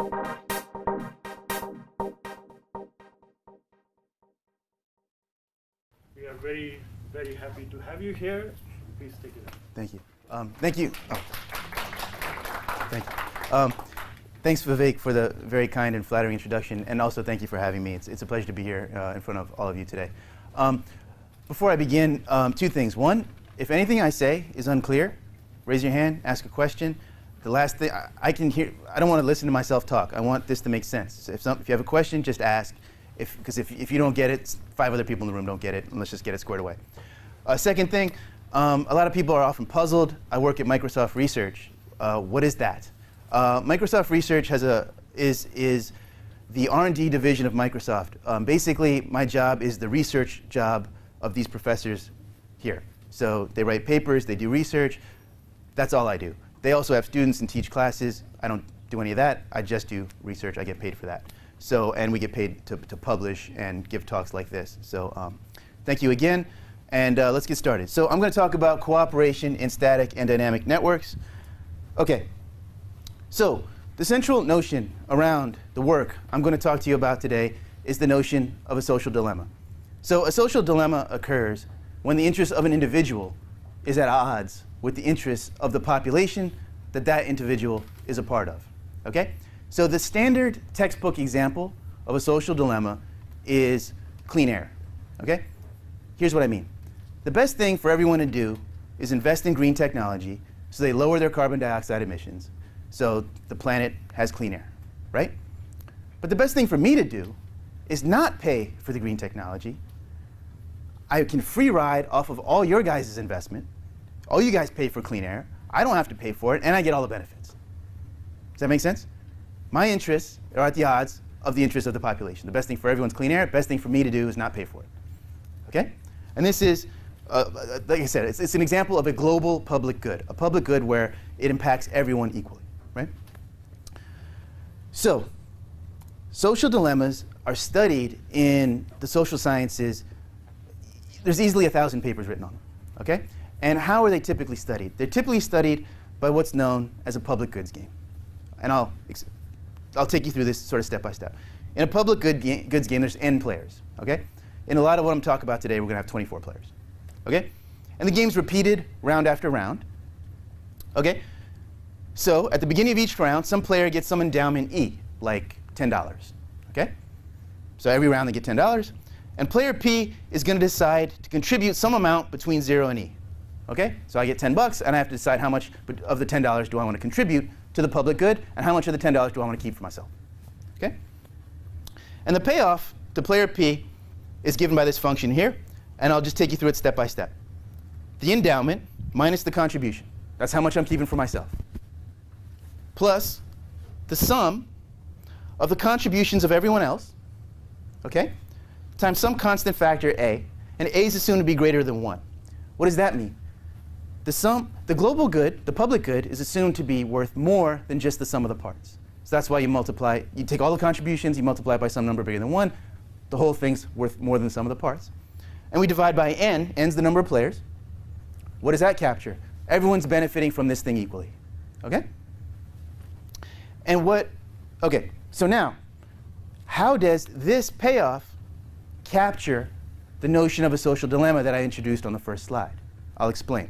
We are very, very happy to have you here. Please take it up. Thank you. Thank you. Oh. Thank you. Thanks, Vivek, for the very kind and flattering introduction, and also thank you for having me. It's a pleasure to be here in front of all of you today. Before I begin, two things. One, if anything I say is unclear, raise your hand, ask a question. The last thing, I don't want to listen to myself talk. I want this to make sense. If you have a question, just ask. Because if you don't get it, 5 other people in the room don't get it, and let's just get it squared away. Second thing, a lot of people are often puzzled. I work at Microsoft Research. What is that? Microsoft Research is the R&D division of Microsoft. Basically, my job is the research job of these professors here. So they write papers, they do research. That's all I do. They also have students and teach classes. I don't do any of that. I just do research. I get paid for that. So, and we get paid to publish and give talks like this. So thank you again. And let's get started. So I'm going to talk about cooperation in static and dynamic networks. OK. So the central notion around the work I'm going to talk to you about today is the notion of a social dilemma. So a social dilemma occurs when the interest of an individual is at odds with the interests of the population that that individual is a part of. OK? So the standard textbook example of a social dilemma is clean air. OK? Here's what I mean. The best thing for everyone to do is invest in green technology so they lower their carbon dioxide emissions so the planet has clean air, right? But the best thing for me to do is not pay for the green technology. I can free ride off of all your guys' investment. All you guys pay for clean air. I don't have to pay for it, and I get all the benefits. Does that make sense? My interests are at the odds of the interests of the population. The best thing for everyone's clean air. Best thing for me to do is not pay for it. OK? And this is, like I said, it's an example of a global public good, a public good where it impacts everyone equally, right? So social dilemmas are studied in the social sciences. There's easily 1,000 papers written on them. OK? And how are they typically studied? They're typically studied by what's known as a public goods game. And I'll take you through this sort of step by step. In a public goods game, there's n players. OK? In a lot of what I'm talking about today, we're going to have 24 players. OK? And the game's repeated round after round. OK? So at the beginning of each round, some player gets some endowment E, like $10. OK? So every round they get $10. And player P is going to decide to contribute some amount between 0 and E. OK? So I get 10 bucks, and I have to decide how much of the $10 do I want to contribute to the public good, and how much of the $10 do I want to keep for myself. OK? And the payoff to player P is given by this function here, and I'll just take you through it step by step. The endowment minus the contribution. That's how much I'm keeping for myself. Plus the sum of the contributions of everyone else, OK, times some constant factor A, and A is assumed to be greater than 1. What does that mean? The global good, the public good, is assumed to be worth more than just the sum of the parts. So that's why you take all the contributions, you multiply it by some number bigger than 1. The whole thing's worth more than the sum of the parts. And we divide by n. N's the number of players. What does that capture? Everyone's benefiting from this thing equally. OK? And OK, so now, how does this payoff capture the notion of a social dilemma that I introduced on the first slide? I'll explain.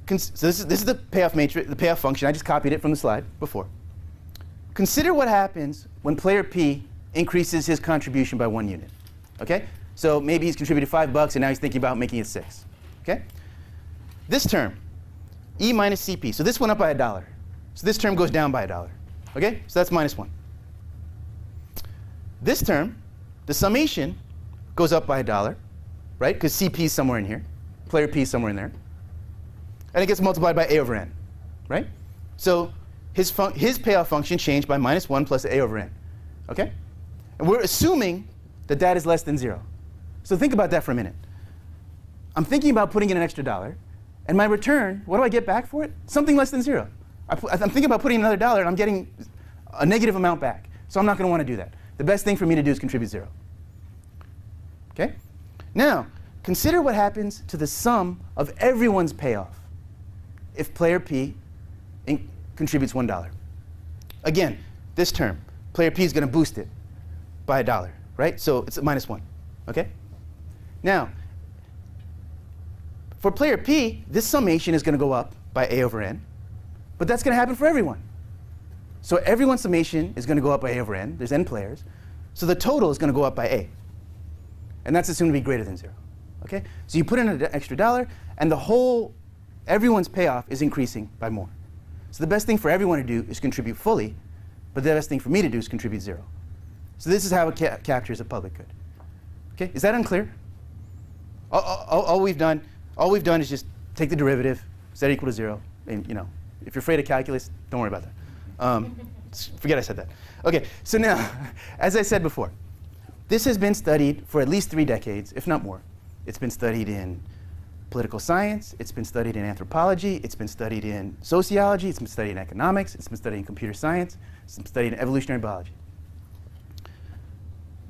So this is the payoff matrix, the payoff function. I just copied it from the slide before. Consider what happens when player P increases his contribution by 1 unit. OK? So maybe he's contributed $5, and now he's thinking about making it 6. OK? This term, E minus CP. So this went up by $1. So this term goes down by $1. OK? So that's minus 1. This term, the summation, goes up by $1, right? Because CP is somewhere in here. Player P is somewhere in there. And it gets multiplied by A over n, right? So his payoff function changed by minus 1 plus A over n. OK? And we're assuming that that is less than 0. So think about that for a minute. I'm thinking about putting in an extra $1. And my return, what do I get back for it? Something less than 0. I'm thinking about putting in another $1, and I'm getting a negative amount back. So I'm not going to want to do that. The best thing for me to do is contribute 0. OK? Now, consider what happens to the sum of everyone's payoff if player P contributes $1. Again, this term, player P is going to boost it by $1, right? So it's a -1, okay? Now, for player P, this summation is going to go up by A over N, but that's going to happen for everyone. So everyone's summation is going to go up by A over N. There's N players. So the total is going to go up by A. And that's assumed to be greater than 0. Okay? So you put in an extra $1, and everyone's payoff is increasing by more. So the best thing for everyone to do is contribute fully, but the best thing for me to do is contribute 0. So this is how it captures a public good. Okay? Is that unclear? All we've done is just take the derivative, set it equal to 0, and if you're afraid of calculus, don't worry about that. Forget I said that. Okay, so now, as I said before, this has been studied for at least 3 decades, if not more. It's been studied in political science, it's been studied in anthropology, it's been studied in sociology, it's been studied in economics, it's been studied in computer science, it's been studied in evolutionary biology.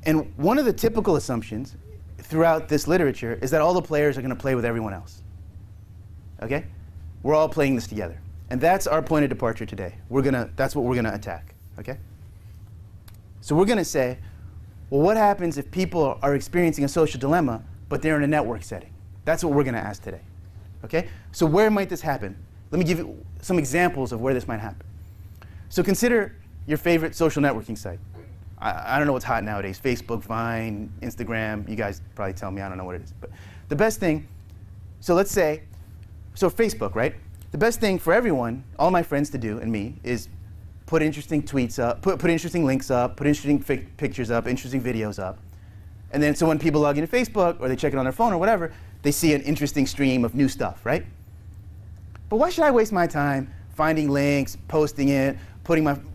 And one of the typical assumptions throughout this literature is that all the players are going to play with everyone else. Okay? We're all playing this together. And that's our point of departure today. That's what we're going to attack. Okay? So we're going to say, well, what happens if people are experiencing a social dilemma, but they're in a network setting? That's what we're going to ask today. Okay? So where might this happen? Let me give you some examples of where this might happen. So consider your favorite social networking site. I don't know what's hot nowadays. Facebook, Vine, Instagram. You guys probably tell me. I don't know what it is. But the best thing, so let's say, so Facebook, right? The best thing for everyone, all my friends to do, and me, is put interesting tweets up, put interesting links up, put interesting pictures up, interesting videos up. And then so when people log into Facebook, or they check it on their phone or whatever, they see an interesting stream of new stuff, right? But why should I waste my time finding links, posting it,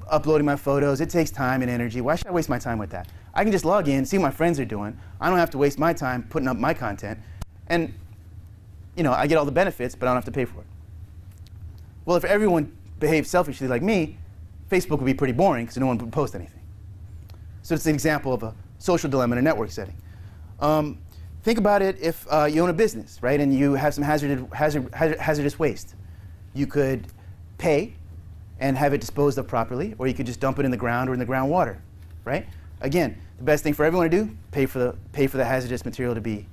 uploading my photos? It takes time and energy. Why should I waste my time with that? I can just log in, see what my friends are doing. I don't have to waste my time putting up my content. And I get all the benefits, but I don't have to pay for it. Well, if everyone behaved selfishly like me, Facebook would be pretty boring because no one would post anything. So it's an example of a social dilemma in a network setting. Think about it if you own a business, right, and you have some hazardous waste. You could pay and have it disposed of properly, or you could just dump it in the ground or in the groundwater, right? Again, the best thing for everyone to do, pay for the hazardous material to be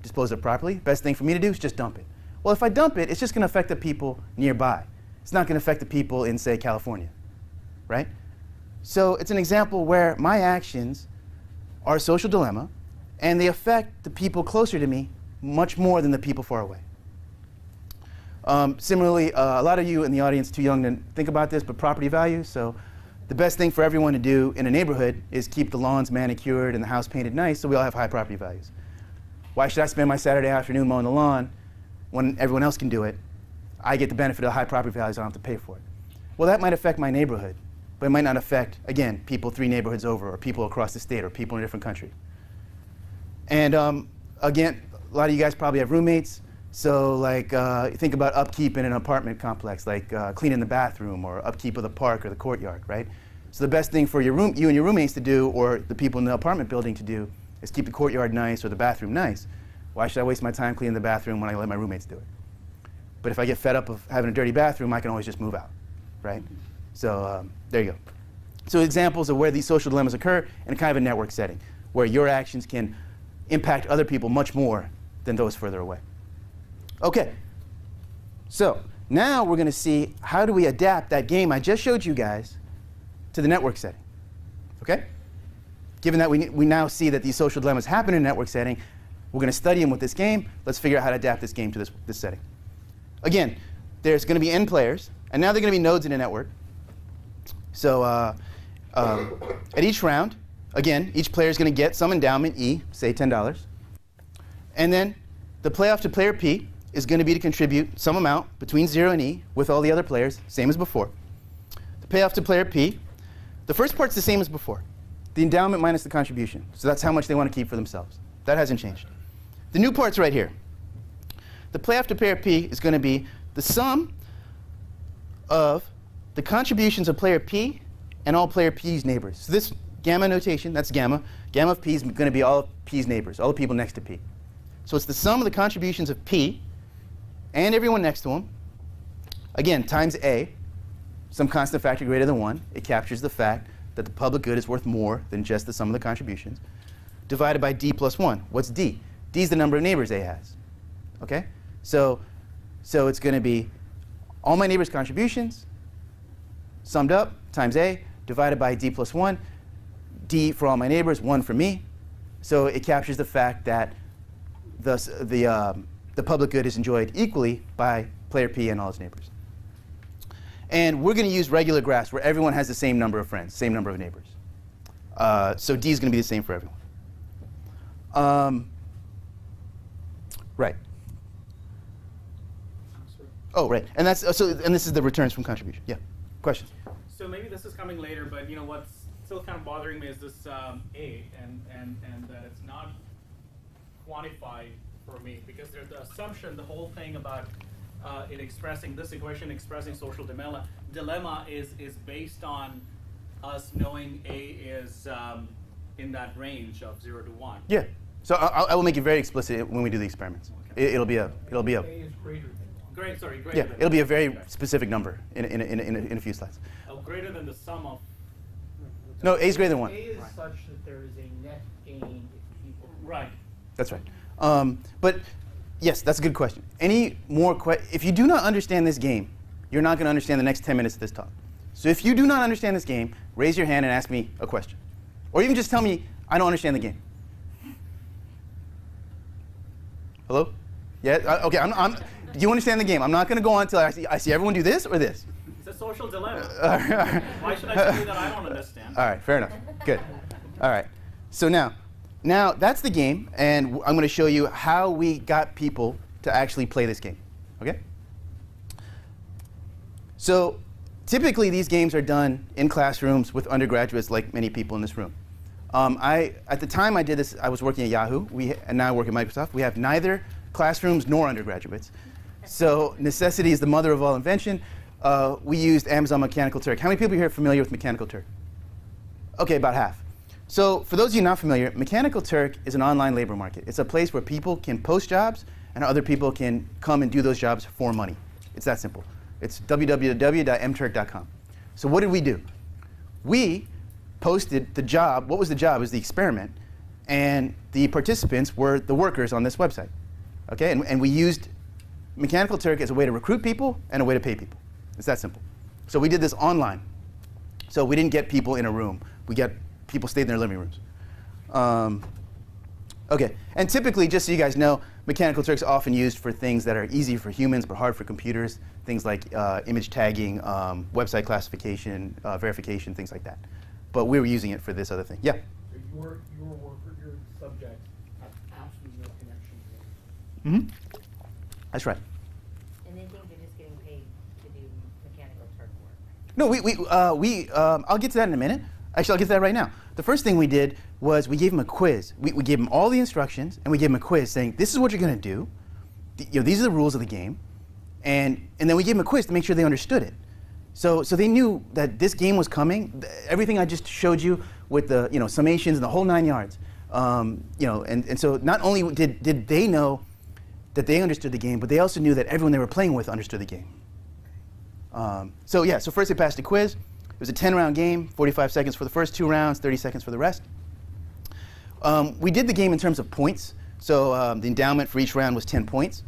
disposed of properly. Best thing for me to do is just dump it. Well, if I dump it, it's just going to affect the people nearby. It's not going to affect the people in, say, California, right? So it's an example where my actions are a social dilemma, and they affect the people closer to me much more than the people far away. Similarly, a lot of you in the audience too young to think about this, but property values. So the best thing for everyone to do in a neighborhood is keep the lawns manicured and the house painted nice so we all have high property values. Why should I spend my Saturday afternoon mowing the lawn when everyone else can do it? I get the benefit of the high property values, I don't have to pay for it. Well, that might affect my neighborhood, but it might not affect, again, people 3 neighborhoods over, or people across the state, or people in a different country. And again, a lot of you guys probably have roommates. So like, think about upkeep in an apartment complex, like cleaning the bathroom, or upkeep of the park or the courtyard, right? So the best thing for you and your roommates to do, or the people in the apartment building to do, is keep the courtyard nice or the bathroom nice. Why should I waste my time cleaning the bathroom when I let my roommates do it? But if I get fed up of having a dirty bathroom, I can always just move out, right? So there you go. So examples of where these social dilemmas occur in a kind of a network setting, where your actions can impact other people much more than those further away. Okay, so now we're going to see how do we adapt that game I just showed you guys to the network setting. Okay? Given that we now see that these social dilemmas happen in a network setting, we're going to study them with this game. Let's figure out how to adapt this game to this setting. Again, there's going to be n players, and now they're going to be nodes in a network. So at each round, again, each player is going to get some endowment, E, say $10. And then the payoff to player P is going to be to contribute some amount between 0 and E with all the other players, same as before. The payoff to player P, the first part's the same as before. The endowment minus the contribution. So that's how much they want to keep for themselves. That hasn't changed. The new part's right here. The payoff to player P is going to be the sum of the contributions of player P and all player P's neighbors. So this gamma notation, that's gamma. Gamma of P is going to be all of P's neighbors, all the people next to P. So it's the sum of the contributions of P and everyone next to him, again, times A, some constant factor greater than 1. It captures the fact that the public good is worth more than just the sum of the contributions, divided by D plus 1. What's D? D is the number of neighbors A has. Okay? So it's going to be all my neighbors' contributions summed up times A divided by D plus 1. D for all my neighbors, 1 for me. So it captures the fact that the public good is enjoyed equally by player P and all his neighbors. And we're going to use regular graphs where everyone has the same number of friends, same number of neighbors. So D is going to be the same for everyone. Right. Oh, right. And that's and this is the returns from contribution. Yeah. Questions? So maybe this is coming later, but what's still kind of bothering me is this A, and that it's not quantified for me, because there's the assumption, the whole thing about in expressing this equation, expressing social dilemma is based on us knowing A is in that range of 0 to 1. Yeah. So I will make it very explicit when we do the experiments. Okay. It'll be a. A is greater than 1. Greater Yeah. than It'll be a very okay. specific number in a few slides. Greater than the sum of. No, A is greater than 1. A is such that there is a net gain if people. Right. That's right. But yes, that's a good question. Any more if you do not understand this game, you're not going to understand the next 10 minutes of this talk. So if you do not understand this game, raise your hand and ask me a question. Or even just tell me, I don't understand the game. Hello? Yeah? Okay, do you understand the game? I'm not going to go on until I see everyone do this or this. It's a social dilemma. All right. Why should I tell you that I don't understand? All right, fair enough. Good. All right. So now that's the game, and I'm going to show you how we got people to actually play this game. Okay? So typically, these games are done in classrooms with undergraduates, like many people in this room. At the time I did this, I was working at Yahoo, and now I work at Microsoft. We have neither classrooms nor undergraduates. So necessity is the mother of all invention. We used Amazon Mechanical Turk. How many people here are familiar with Mechanical Turk? OK, about half. So for those of you not familiar, Mechanical Turk is an online labor market. It's a place where people can post jobs, and other people can come and do those jobs for money. It's that simple. It's www.mturk.com. So what did we do? We posted the job. What was the job? It was the experiment. And the participants were the workers on this website. Okay? And we used Mechanical Turk as a way to recruit people and a way to pay people. It's that simple. So we did this online. So we didn't get people in a room. We got people stayed in their living rooms. OK. And typically, just so you guys know, Mechanical Turk is often used for things that are easy for humans but hard for computers, things like image tagging, website classification, verification, things like that. But we were using it for this other thing. Yeah? So your worker, your subjects have absolutely no connection to it. Mm-hmm. That's right. And they think they're just getting paid to do Mechanical Turk work. No, I'll get to that in a minute. Actually, I'll get to that right now. The first thing we did was we gave them a quiz. We gave them all the instructions, and we gave them a quiz saying, this is what you're going to do. These are the rules of the game. And then we gave them a quiz to make sure they understood it. So they knew that this game was coming. Everything I just showed you with the summations and the whole 9 yards. And so not only did they know that they understood the game, but they also knew that everyone they were playing with understood the game. So first they passed a quiz. It was a 10-round game, 45 seconds for the first 2 rounds, 30 seconds for the rest. We did the game in terms of points. So the endowment for each round was 10 points.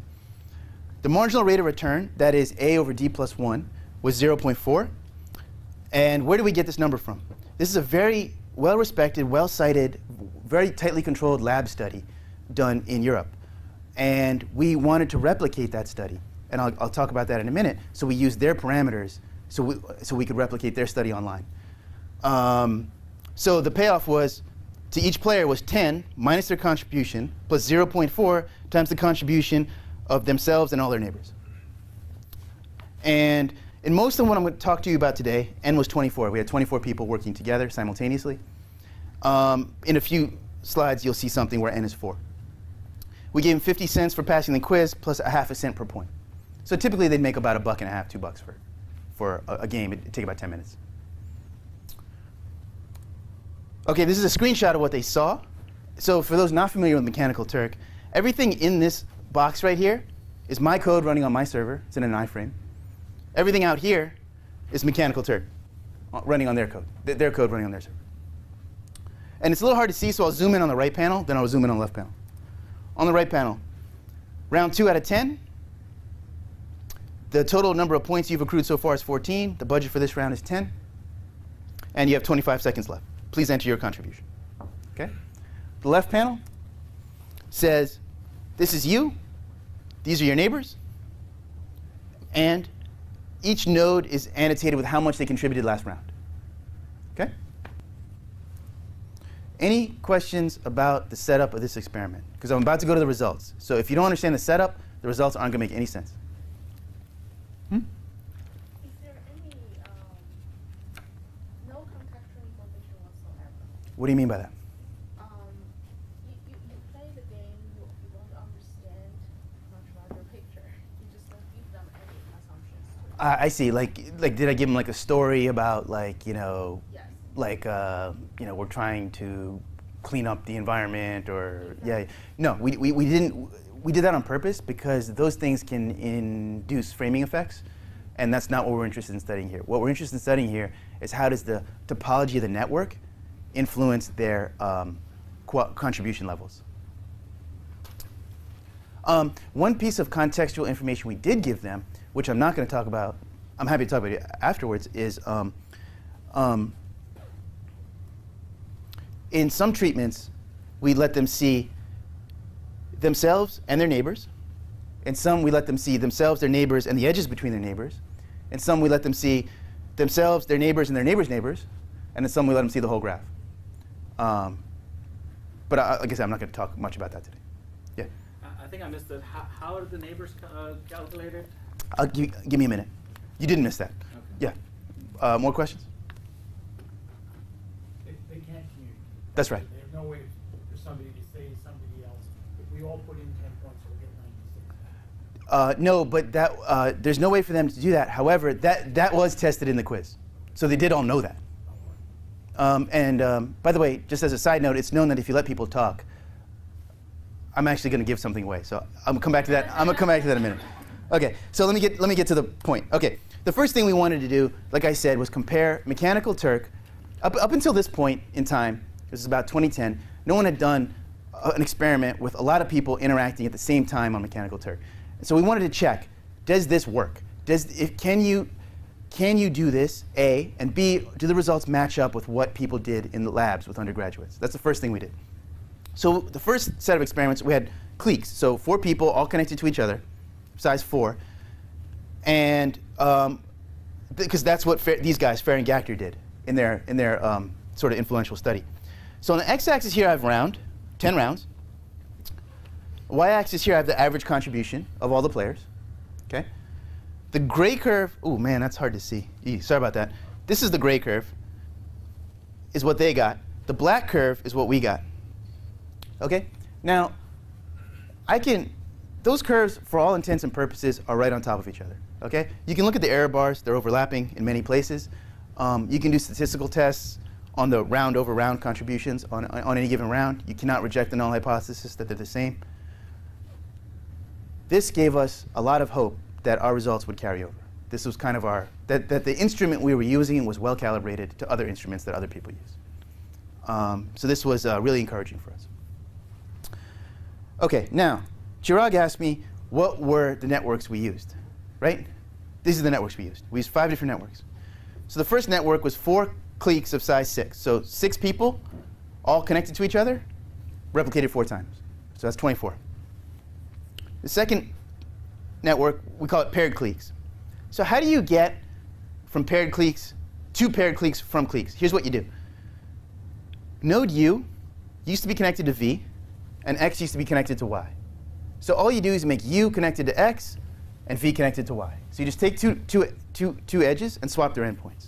The marginal rate of return, that is A over D plus 1, was 0.4. And where do we get this number from? This is a very well-respected, well-cited, very tightly controlled lab study done in Europe. And we wanted to replicate that study. And I'll talk about that in a minute. So we used their parameters so we could replicate their study online. So the payoff was, to each player was 10 minus their contribution plus 0.4 times the contribution of themselves and all their neighbors. And in most of what I'm going to talk to you about today, N was 24. We had 24 people working together simultaneously. In a few slides, you'll see something where N is 4. We gave them 50 cents for passing the quiz plus a half a cent per point. So typically, they'd make about $1.50, $2 for a game. It'd take about 10 minutes. OK, this is a screenshot of what they saw. So for those not familiar with Mechanical Turk, everything in this box right here is my code running on my server. It's in an iframe. Everything out here is Mechanical Turk running on their code, their code running on their server. And it's a little hard to see, so I'll zoom in on the right panel, then I'll zoom in on the left panel. On the right panel, round 2 out of 10. The total number of points you've accrued so far is 14. The budget for this round is 10. And you have 25 seconds left. Please enter your contribution. Okay? The left panel says, this is you. These are your neighbors. And each node is annotated with how much they contributed last round. Okay? Any questions about the setup of this experiment? Because I'm about to go to the results. So if you don't understand the setup, the results aren't going to make any sense. Is there any no contextual information whatsoever? What do you mean by that? You play the game, you want to understand much larger picture. You just don't give them any assumptions. I see. Like, did I give them like a story about like, you know, Yes. like, you know, we're trying to clean up the environment or, yeah. No, we didn't. We did that on purpose because those things can induce framing effects, and that's not what we're interested in studying here. What we're interested in studying here is how does the topology of the network influence their contribution levels. One piece of contextual information we did give them, which I'm not going to talk about, I'm happy to talk about it afterwards, is in some treatments, we let them see themselves and their neighbors. In some, we let them see themselves, their neighbors, and the edges between their neighbors. In some, we let them see themselves, their neighbors, and their neighbors' neighbors. And in some, we let them see the whole graph. But like I said, I'm not going to talk much about that today. Yeah? I think I missed that. How are the neighbors calculated? Give me a minute. You didn't miss that. Okay. Yeah. More questions? They can't communicate. That's right. There's no way for somebody to say to somebody else, if we all put in 10 points, we'll get 96. No, but that, there's no way for them to do that. However, that was tested in the quiz. So they did all know that. By the way, just as a side note, it's known that if you let people talk, I'm actually going to give something away. So I'm going to come back to that. I'm going to come back to that in a minute. Okay, so let me get to the point. Okay, the first thing we wanted to do, like I said, was compare Mechanical Turk. Up until this point in time, this is about 2010, no one had done an experiment with a lot of people interacting at the same time on Mechanical Turk. So we wanted to check, does this work? Can you do this, A, and B, do the results match up with what people did in the labs with undergraduates? That's the first thing we did. So the first set of experiments, we had cliques. So 4 people all connected to each other, size 4. And because that's what these guys, Fair and Gachter, did in their sort of influential study. So on the x-axis here I have 10 rounds. Y-axis here I have the average contribution of all the players. Okay. The gray curve, oh man, that's hard to see. Sorry about that. This is the gray curve, is what they got. The black curve is what we got. Okay? Now, those curves, for all intents and purposes, are right on top of each other. Okay? You can look at the error bars. They're overlapping in many places. You can do statistical tests on the round over round contributions on any given round. You cannot reject the null hypothesis that they're the same. This gave us a lot of hope that our results would carry over. This was kind of that the instrument we were using was well calibrated to other instruments that other people use. So this was really encouraging for us. Okay, now, Chirag asked me, what were the networks we used, right? These are the networks we used. We used 5 different networks. So the first network was 4 cliques of size 6. So 6 people, all connected to each other, replicated 4 times. So that's 24. The second network, we call it paired cliques. So how do you get from paired cliques to paired cliques from cliques? Here's what you do. Node U used to be connected to V, and X used to be connected to Y. So all you do is make U connected to X and V connected to Y. So you just take two edges and swap their endpoints.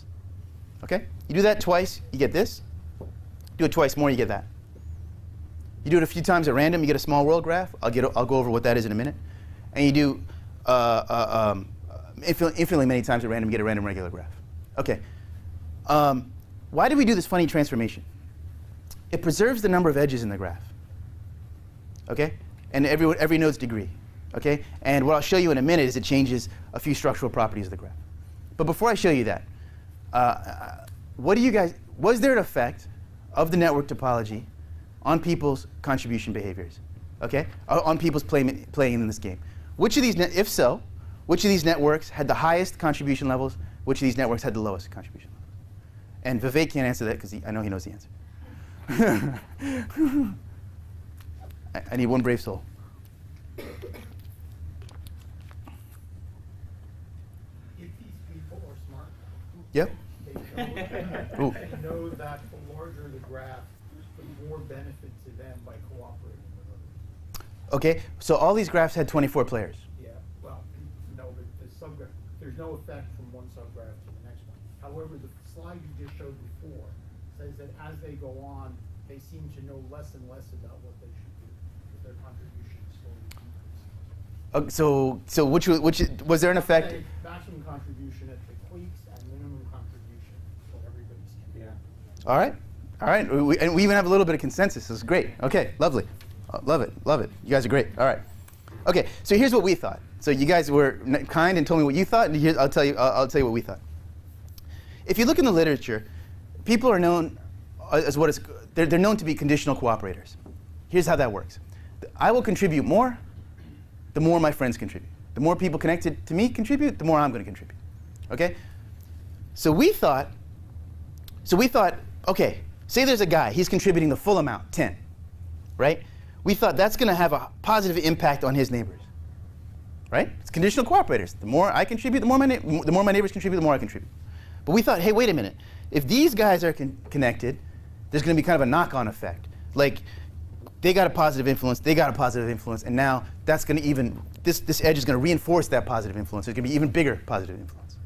Okay? You do that twice, you get this. Do it twice more, you get that. You do it a few times at random, you get a small world graph. I'll go over what that is in a minute. And you do infinitely many times at random, you get a random regular graph. Okay. Why do we do this funny transformation? It preserves the number of edges in the graph. Okay? And every node's degree. Okay? And what I'll show you in a minute is it changes a few structural properties of the graph. But before I show you that, what do you guys, was there an effect of the network topology on people's contribution behaviors? Okay, on people's playing in this game. Which of these, if so, which of these networks had the highest contribution levels? Which of these networks had the lowest contribution levels? And Vivek can't answer that because I know he knows the answer. I need one brave soul. If these people are smart, Yep. they know that the larger the graph, the more benefit to them by cooperating with others. Okay, so all these graphs had 24 players. Yeah, well, no, but the subgraph, there's no effect from one subgraph to the next one. However, the slide you just showed before says that as they go on, they seem to know less and less about what they should do, because their contribution is slowly decreasing. So which was there an effect? Say maximum contribution at the cliques and minimum contribution for everybody's campaign. Yeah. All right, all right, and we even have a little bit of consensus. This is great. Okay, lovely, love it, love it. You guys are great. All right. Okay, so here's what we thought. So you guys were kind and told me what you thought, and here's, I'll tell you what we thought. If you look in the literature, people are known as what is they're known to be conditional cooperators. Here's how that works. I will contribute more, the more my friends contribute. The more people connected to me contribute, the more I'm going to contribute. Okay? So we thought, okay, say there's a guy, he's contributing the full amount, 10, right? We thought that's going to have a positive impact on his neighbors, right? It's conditional cooperators. The more I contribute, the more my neighbors contribute, the more I contribute. But we thought, hey, wait a minute. If these guys are connected, there's going to be kind of a knock-on effect. Like, they got a positive influence, they got a positive influence, and now that's going to even, this edge is going to reinforce that positive influence. There's going to be even bigger positive influence.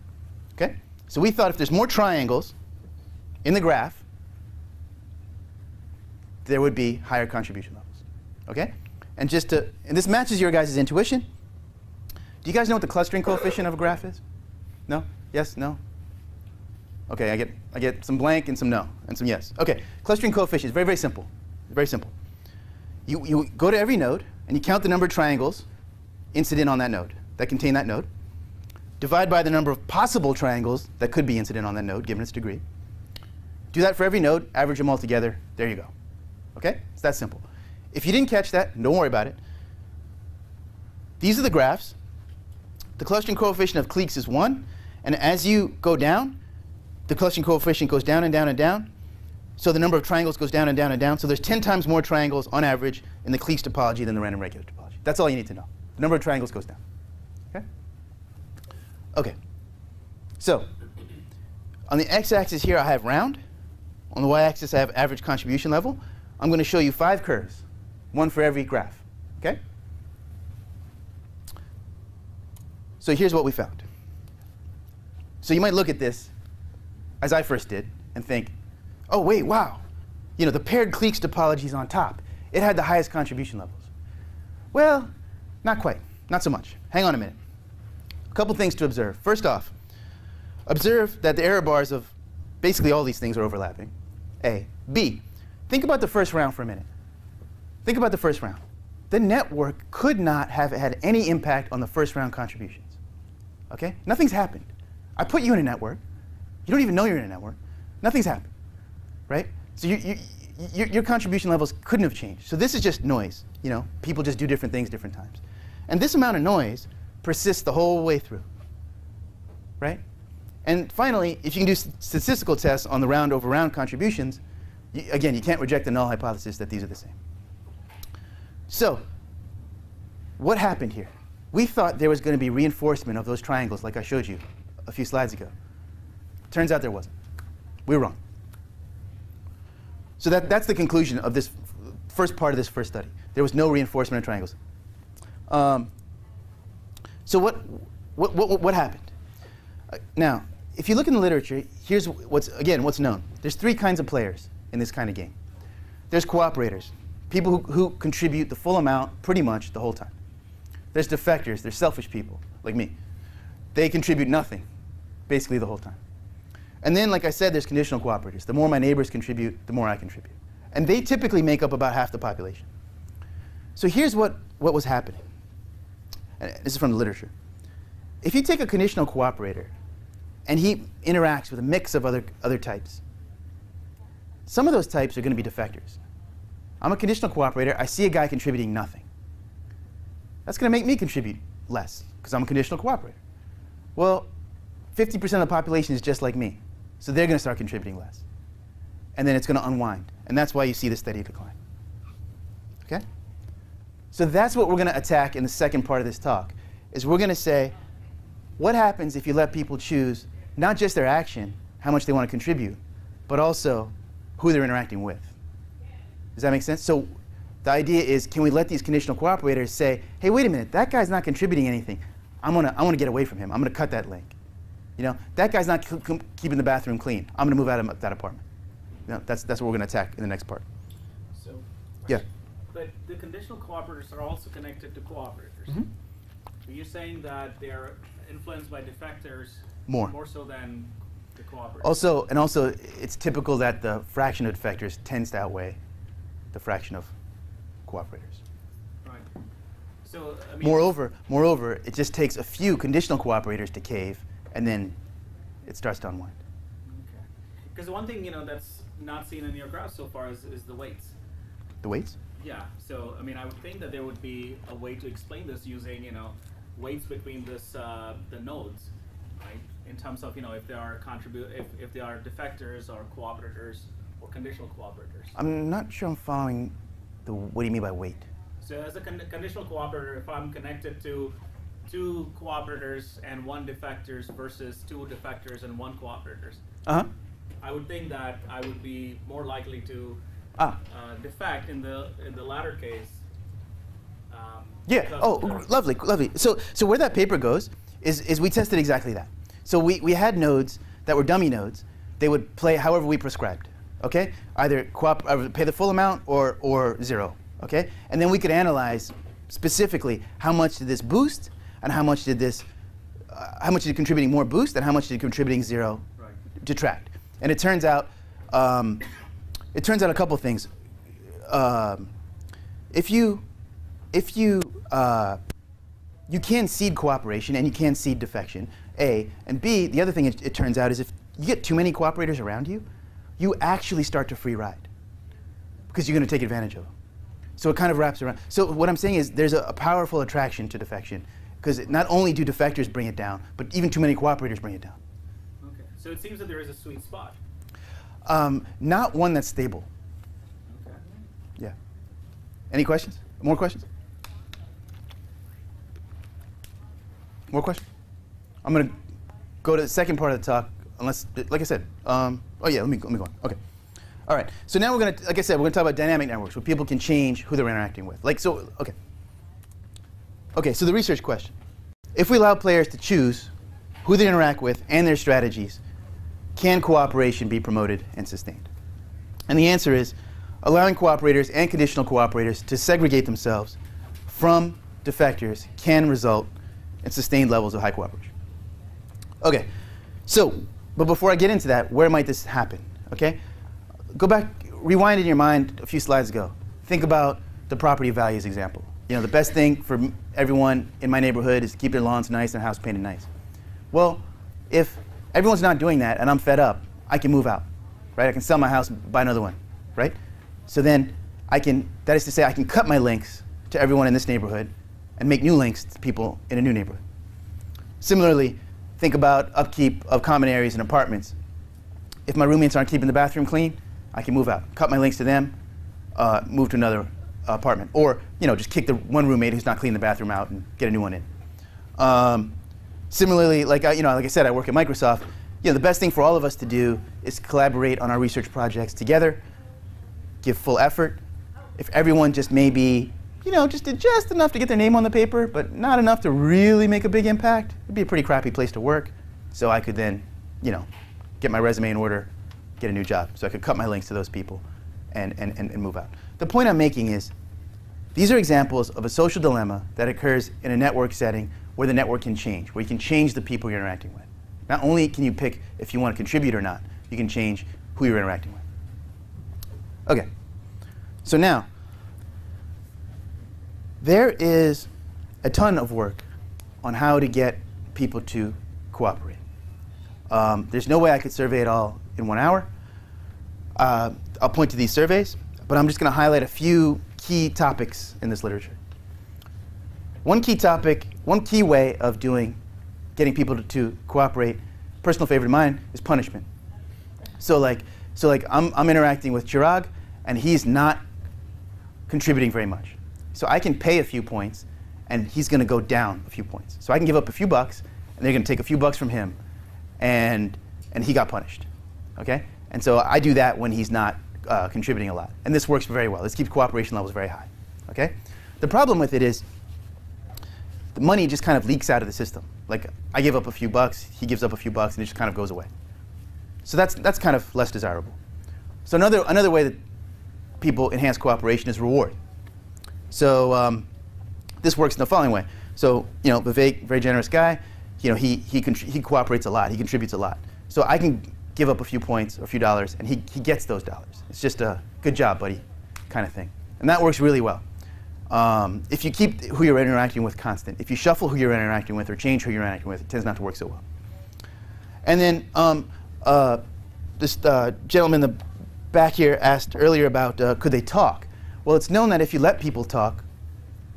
Okay? So we thought if there's more triangles in the graph, there would be higher contribution levels. Okay? And this matches your guys' intuition. Do you guys know what the clustering coefficient of a graph is? No? Yes? No? Okay, I get some blank and some no, and some yes. Okay, clustering coefficient is very, very simple. Very simple. You go to every node, and you count the number of triangles incident on that node, that contain that node. Divide by the number of possible triangles that could be incident on that node, given its degree. Do that for every node, average them all together. There you go. Okay? It's that simple. If you didn't catch that, don't worry about it. These are the graphs. The clustering coefficient of cliques is 1, and as you go down, the clustering coefficient goes down and down and down. So the number of triangles goes down and down and down. So there's 10 times more triangles on average in the cliques topology than the random regular topology. That's all you need to know. The number of triangles goes down. Okay? Okay. So on the x-axis here, I have round. On the y-axis, I have average contribution level. I'm going to show you 5 curves, one for every graph. Okay? So here's what we found. So you might look at this, as I first did, and think, oh, wait, wow. You know, the paired cliques topology is on top. It had the highest contribution levels. Well, not quite. Not so much. Hang on a minute. A couple things to observe. First off, observe that the error bars of basically all these things are overlapping. A. B. Think about the first round for a minute. Think about the first round. The network could not have had any impact on the first round contributions. Okay? Nothing's happened. I put you in a network. You don't even know you're in a network. Nothing's happened, right? So your contribution levels couldn't have changed. So this is just noise. You know, people just do different things different times. And this amount of noise persists the whole way through, right? And finally, if you can do statistical tests on the round over round contributions, again, you can't reject the null hypothesis that these are the same. So what happened here? We thought there was going to be reinforcement of those triangles like I showed you a few slides ago. Turns out there wasn't. We were wrong. So that's the conclusion of this first part of this first study. There was no reinforcement of triangles. So what happened? Now, if you look in the literature, here's what's known. There's 3 kinds of players in this kind of game. There's cooperators, people who contribute the full amount pretty much the whole time. There's defectors, there's selfish people like me. They contribute nothing basically the whole time. And then, like I said, there's conditional cooperators. The more my neighbors contribute, the more I contribute. And they typically make up about half the population. So here's what was happening. And this is from the literature. If you take a conditional cooperator and he interacts with a mix of other types. Some of those types are going to be defectors. I'm a conditional cooperator. I see a guy contributing nothing. That's going to make me contribute less because I'm a conditional cooperator. Well, 50% of the population is just like me, so they're going to start contributing less. And then it's going to unwind. And that's why you see the steady decline. Okay? So that's what we're going to attack in the second part of this talk, is we're going to say, what happens if you let people choose not just their action, how much they want to contribute, but also who they're interacting with? Does that make sense? So the idea is, can we let these conditional cooperators say, hey, wait a minute, that guy's not contributing anything. I want to get away from him. I'm going to cut that link. You know, that guy's not keeping the bathroom clean. I'm going to move out of that apartment. You know, that's what we're going to attack in the next part. So, yeah. But the conditional cooperators are also connected to cooperators. Mm-hmm. Are you saying that they are influenced by defectors more so than the cooperators? Also, it's typical that the fraction of defectors tends to outweigh the fraction of cooperators. Right. So, I mean, moreover, it just takes a few conditional cooperators to cave, and then it starts to unwind. Okay. Because the one thing that's not seen in your graph so far is the weights. The weights? Yeah. So I mean, I would think that there would be a way to explain this using weights between the nodes, right? In terms of if they are if they are defectors or cooperators or conditional cooperators. I'm not sure I'm following what do you mean by weight? So as a conditional cooperator, if I'm connected to 2 cooperators and 1 defectors versus 2 defectors and 1 cooperators, I would think that I would be more likely to defect in the latter case. Yeah. Oh, lovely, lovely. So where that paper goes is we tested exactly that. So we had nodes that were dummy nodes. They would play however we prescribed. Okay, either pay the full amount or 0. Okay, and then we could analyze specifically how much did this boost and how much did contributing more boost and how much did contributing 0 detract. And it turns out a couple things. If you can seed cooperation and you can seed defection, A, and B, the other thing it turns out is if you get too many cooperators around you, you actually start to free ride because you're going to take advantage of them. So it kind of wraps around. So what I'm saying is there's a powerful attraction to defection because not only do defectors bring it down, but even too many cooperators bring it down. Okay. So it seems that there is a sweet spot. Not one that's stable. Okay. Yeah. Any questions? More questions? More questions? I'm going to go to the second part of the talk, unless, like I said, oh yeah, let me go on. Okay. All right. So now we're going to, like I said, we're going to talk about dynamic networks where people can change who they're interacting with. Okay. Okay, so the research question. If we allow players to choose who they interact with and their strategies, can cooperation be promoted and sustained? And the answer is, allowing cooperators and conditional cooperators to segregate themselves from defectors can result in sustained levels of high cooperation. Okay, so, but before I get into that, where might this happen? Okay, go back, rewind in your mind a few slides ago. Think about the property values example. The best thing for everyone in my neighborhood is to keep their lawns nice and their house painted nice. Well, if everyone's not doing that and I'm fed up, I can move out, right? I can sell my house and buy another one, right? So then that is to say, I can cut my links to everyone in this neighborhood and make new links to people in a new neighborhood. Similarly, think about upkeep of common areas and apartments. If my roommates aren't keeping the bathroom clean, I can move out, cut my links to them, move to another apartment, or just kick the one roommate who's not cleaning the bathroom out and get a new one in. Similarly, like I said, I work at Microsoft. The best thing for all of us to do is collaborate on our research projects together, give full effort. If everyone just maybe just did just enough to get their name on the paper, but not enough to really make a big impact, it'd be a pretty crappy place to work. So I could then, get my resume in order, get a new job. So I could cut my links to those people and move out. The point I'm making is, these are examples of a social dilemma that occurs in a network setting where the network can change, where you can change the people you're interacting with. Not only can you pick if you want to contribute or not, you can change who you're interacting with. Okay, so now, there is a ton of work on how to get people to cooperate. There's no way I could survey it all in 1 hour. I'll point to these surveys, but I'm just going to highlight a few key topics in this literature. One key topic, one key way of getting people to cooperate, personal favorite of mine, is punishment. So like I'm interacting with Chirag, and he's not contributing very much. So I can pay a few points, and he's going to go down a few points. So I can give up a few bucks, and they're going to take a few bucks from him, and he got punished. Okay? And so I do that when he's not contributing a lot. And this works very well. This keeps cooperation levels very high. Okay? The problem with it is the money just kind of leaks out of the system. Like, I give up a few bucks, he gives up a few bucks, and it just kind of goes away. So that's kind of less desirable. So another way that people enhance cooperation is reward. So this works in the following way. So Vivek, very generous guy, he cooperates a lot, he contributes a lot. So I can give up a few points or a few dollars, and he gets those dollars. It's just a good job, buddy, kind of thing. And that works really well. If you keep who you're interacting with constant, if you shuffle who you're interacting with or change who you're interacting with, it tends not to work so well. And then this gentleman in the back here asked earlier about could they talk? Well, it's known that if you let people talk,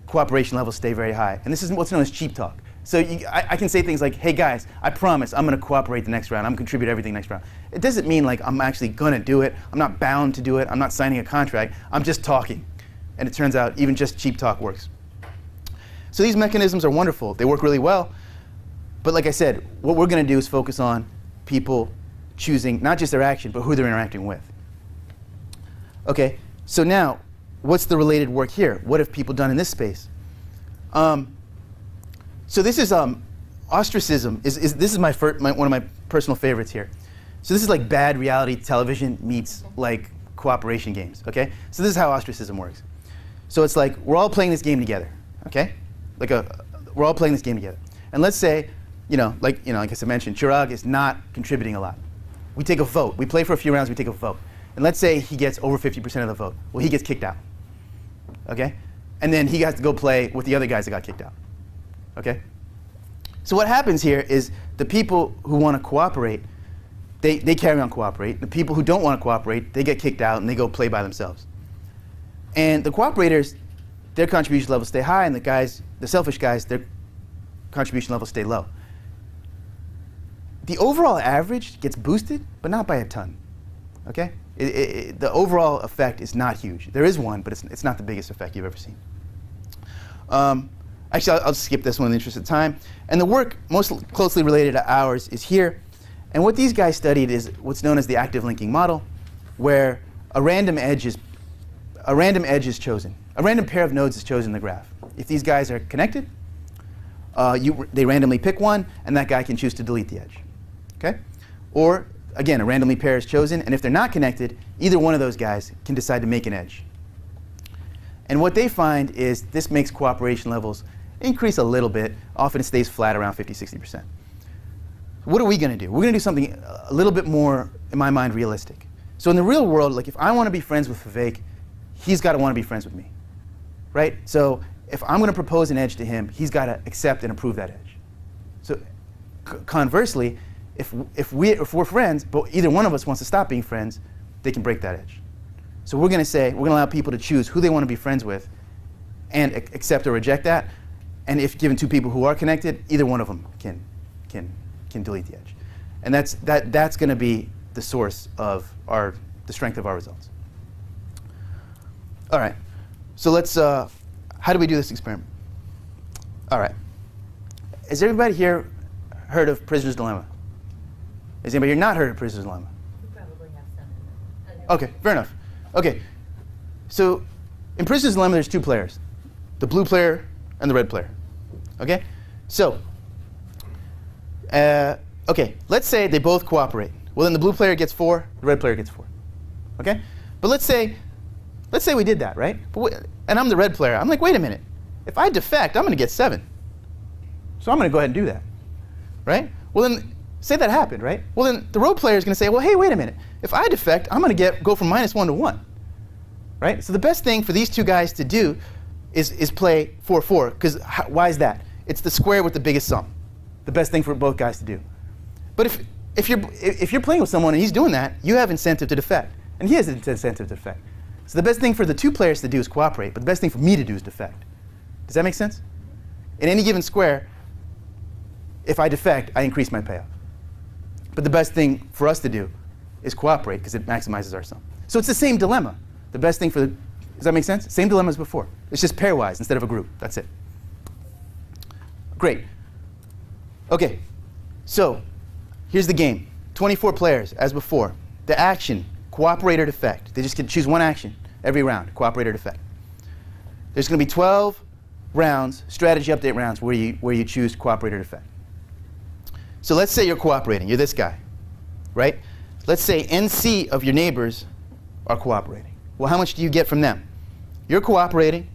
cooperation levels stay very high. And this is what's known as cheap talk. So I can say things like, hey guys, I promise I'm going to cooperate the next round. I'm going to contribute everything next round. It doesn't mean like I'm actually going to do it. I'm not bound to do it. I'm not signing a contract. I'm just talking. And it turns out even just cheap talk works. So these mechanisms are wonderful. They work really well. But like I said, what we're going to do is focus on people choosing not just their action, but who they're interacting with. OK, so now, what's the related work here? What have people done in this space? So this is ostracism. This is one of my personal favorites here. So this is like bad reality television meets like cooperation games. OK, so this is how ostracism works. So it's like we're all playing this game together. OK, we're all playing this game together. And let's say, like I mentioned, Chirag is not contributing a lot. We take a vote. We play for a few rounds. We take a vote. And let's say he gets over 50% of the vote. Well, he gets kicked out. OK, and then he has to go play with the other guys that got kicked out. Okay? So what happens here is the people who want to cooperate, they carry on cooperate. The people who don't want to cooperate, they get kicked out and they go play by themselves. And the cooperators, their contribution levels stay high, and the selfish guys, their contribution levels stay low. The overall average gets boosted, but not by a ton. Okay? The overall effect is not huge. There is one, but it's not the biggest effect you've ever seen. Actually, I'll skip this one in the interest of time. And the work most closely related to ours is here. And what these guys studied is what's known as the active linking model, where a random edge is chosen. A random pair of nodes is chosen in the graph. If these guys are connected, they randomly pick one, and that guy can choose to delete the edge. Okay? Or, again, a randomly pair is chosen, and if they're not connected, either one of those guys can decide to make an edge. And what they find is this makes cooperation levels increase a little bit. Often it stays flat around 50, 60%. What are we going to do? We're going to do something a little bit more, in my mind, realistic. So in the real world, like if I want to be friends with Vivek, he's got to want to be friends with me. Right? So if I'm going to propose an edge to him, he's got to accept and approve that edge. So conversely, if we're friends, but either one of us wants to stop being friends, they can break that edge. So we're going to allow people to choose who they want to be friends with and accept or reject that. And if given two people who are connected, either one of them can delete the edge. And that's going to be the source of the strength of our results. All right. So let's, how do we do this experiment? All right. Has everybody here heard of Prisoner's Dilemma? Has anybody here not heard of Prisoner's Dilemma? We probably have some in them. OK, fair enough. OK, so in Prisoner's Dilemma, there's two players, the blue player and the red player. OK, so OK, let's say they both cooperate. Well, then the blue player gets 4, the red player gets 4. OK, but let's say we did that, right? And I'm the red player. I'm like, wait a minute. If I defect, I'm going to get 7. So I'm going to go ahead and do that, right? Well, then say that happened, right? Well, then the rogue player is going to say, well, hey, wait a minute. If I defect, I'm going to go from -1 to 1, right? So the best thing for these two guys to do is play 4-4. Because why is that? It's the square with the biggest sum. The best thing for both guys to do. But if you're playing with someone and he's doing that, you have incentive to defect. And he has incentive to defect. So the best thing for the two players to do is cooperate, but the best thing for me to do is defect. Does that make sense? In any given square, if I defect, I increase my payoff. But the best thing for us to do is cooperate because it maximizes our sum. So it's the same dilemma. The best thing for the, does that make sense? Same dilemma as before. It's just pairwise instead of a group. That's it. Great. OK, so here's the game. 24 players, as before. The action, cooperate or defect. They just can choose one action every round, cooperate or defect. There's going to be 12 rounds, strategy update rounds, where you choose cooperate or defect. So let's say you're cooperating. You're this guy, right? Let's say NC of your neighbors are cooperating. Well, how much do you get from them? You're cooperating,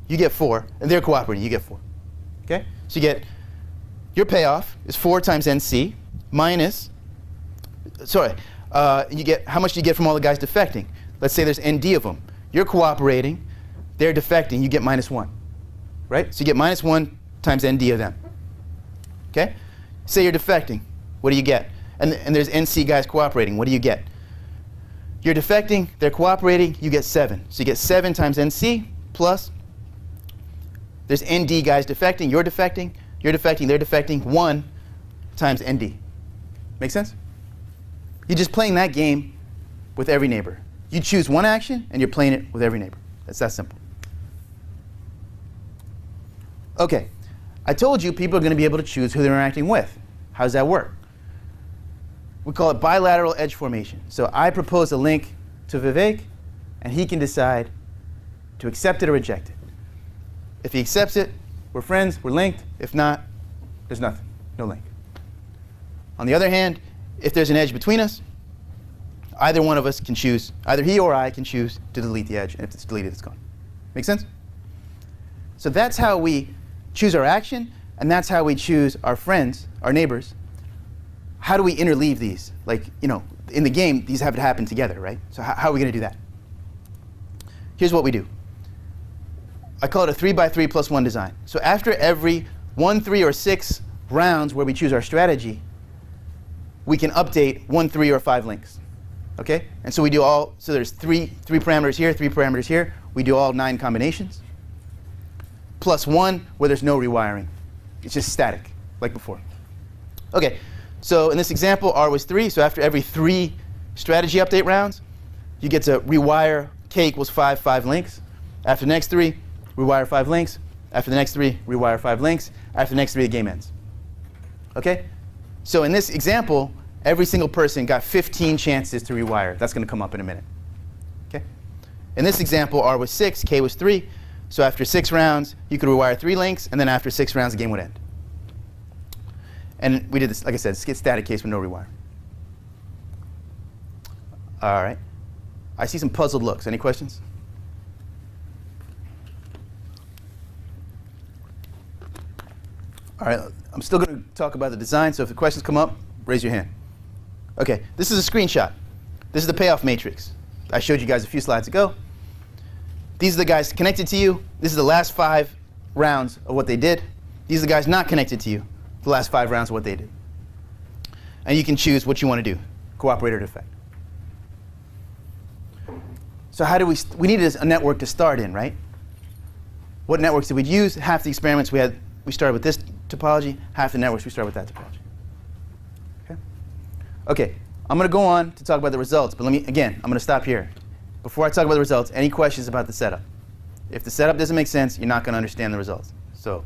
you get 4, and they're cooperating, you get 4. Okay? So you get, your payoff is 4 times NC minus, sorry, you get, how much do you get from all the guys defecting? Let's say there's ND of them. You're cooperating, they're defecting, you get -1. Right? So you get -1 times ND of them. Okay? Say you're defecting, what do you get? And there's NC guys cooperating, what do you get? You're defecting, they're cooperating, you get 7. So you get 7 times NC plus, there's ND guys defecting, you're defecting, they're defecting, 1 times ND. Make sense? You're just playing that game with every neighbor. You choose one action, and you're playing it with every neighbor. It's that simple. OK, I told you people are going to be able to choose who they're interacting with. How does that work? We call it bilateral edge formation. So I propose a link to Vivek, and he can decide to accept it or reject it. If he accepts it, we're friends, we're linked. If not, there's nothing, no link. On the other hand, if there's an edge between us, either one of us can choose, either he or I can choose to delete the edge, and if it's deleted, it's gone. Make sense? So that's how we choose our action, and that's how we choose our friends, our neighbors. How do we interleave these? Like, you know, in the game, these have to happen together, right? So how are we going to do that? Here's what we do. I call it a 3x3 plus 1 design. So after every 1, 3, or 6 rounds where we choose our strategy, we can update 1, 3, or 5 links. OK? And so we do all, so there's three parameters here, 3 parameters here. We do all 9 combinations. Plus 1 where there's no rewiring. It's just static, like before. OK, so in this example, R was 3. So after every 3 strategy update rounds, you get to rewire k equals 5 links. After the next 3, rewire 5 links. After the next 3, rewire 5 links. After the next 3, the game ends. OK? So in this example, every single person got 15 chances to rewire. That's going to come up in a minute. OK? In this example, R was 6, k was 3. So after 6 rounds, you could rewire 3 links, and then after 6 rounds, the game would end. And we did this, like I said, static case with no rewire. All right. I see some puzzled looks. Any questions? All right. I'm still going to talk about the design, so if the questions come up, raise your hand. OK, this is a screenshot. This is the payoff matrix. I showed you guys a few slides ago. These are the guys connected to you. This is the last 5 rounds of what they did. These are the guys not connected to you, the last 5 rounds of what they did. And you can choose what you want to do, cooperate or defect. So how do we needed a network to start in, right? What networks did we use? Half the experiments we started with this topology. Half the networks we started with that topology. OK? OK, I'm going to go on to talk about the results. But I'm going to stop here. Before I talk about the results, any questions about the setup? If the setup doesn't make sense, you're not going to understand the results. So,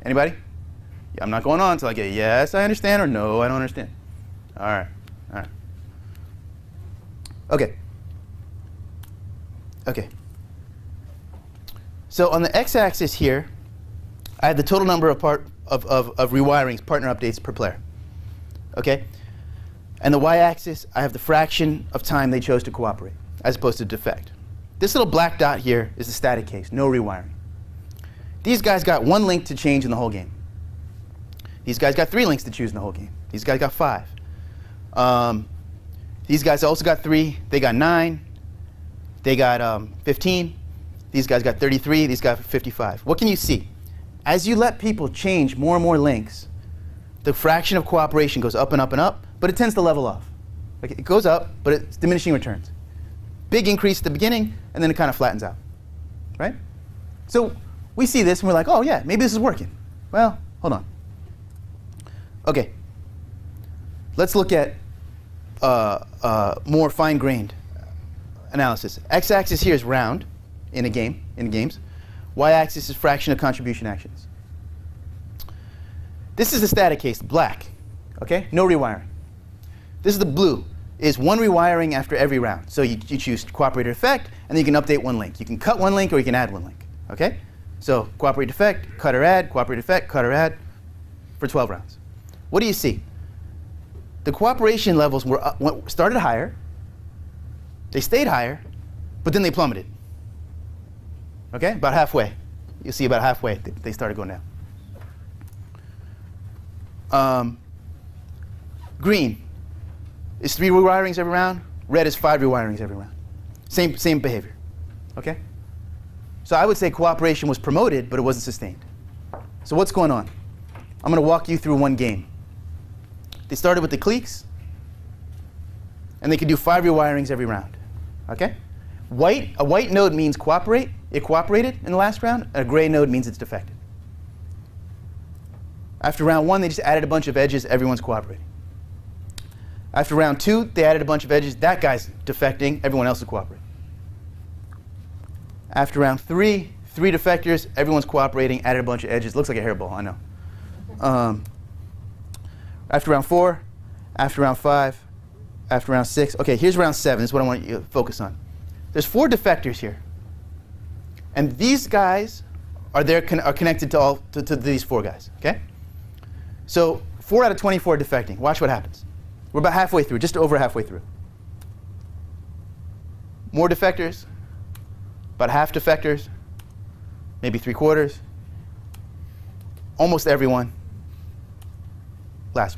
anybody? Yeah, I'm not going on until I get yes, I understand, or no, I don't understand. All right. All right. OK. OK. So on the x-axis here, I have the total number of rewirings, partner updates per player. OK? And the y-axis, I have the fraction of time they chose to cooperate, as opposed to defect. This little black dot here is the static case, no rewiring. These guys got 1 link to change in the whole game. These guys got 3 links to choose in the whole game. These guys got 5. These guys also got 3. They got 9. They got 15. These guys got 33. These guys got 55. What can you see? As you let people change more and more links, the fraction of cooperation goes up and up and up, but it tends to level off. Like it goes up, but it's diminishing returns. Big increase at the beginning, and then it kind of flattens out, right? So we see this, and we're like, oh, yeah, maybe this is working. Well, hold on. OK. Let's look at more fine-grained analysis. X-axis here is round in games. Y-axis is fraction of contribution actions. This is the static case, black. OK? No rewiring. This is the blue, is one rewiring after every round. So you choose cooperator effect, and then you can update one link. You can cut one link, or you can add one link. OK? So cooperator effect, cut or add, cooperator effect, cut or add for 12 rounds. What do you see? The cooperation levels started higher. They stayed higher, but then they plummeted. OK? About halfway. You'll see about halfway they started going down. Green is 3 rewirings every round. Red is 5 rewirings every round. Same behavior. OK? So I would say cooperation was promoted, but it wasn't sustained. So what's going on? I'm going to walk you through one game. They started with the cliques, and they could do 5 rewirings every round. OK? A white node means cooperate. It cooperated in the last round. And a gray node means it's defected. After round 1, they just added a bunch of edges. Everyone's cooperating. After round 2, they added a bunch of edges. That guy's defecting. Everyone else is cooperating. After round 3, 3 defectors. Everyone's cooperating. Added a bunch of edges. Looks like a hairball, I know. After round 4, after round 5, after round 6. OK, here's round 7. This is what I want you to focus on. There's 4 defectors here. And these guys are connected to these 4 guys. OK? So 4 out of 24 defecting. Watch what happens. We're about halfway through, just over halfway through. More defectors, about half defectors, maybe 3/4. Almost everyone. Last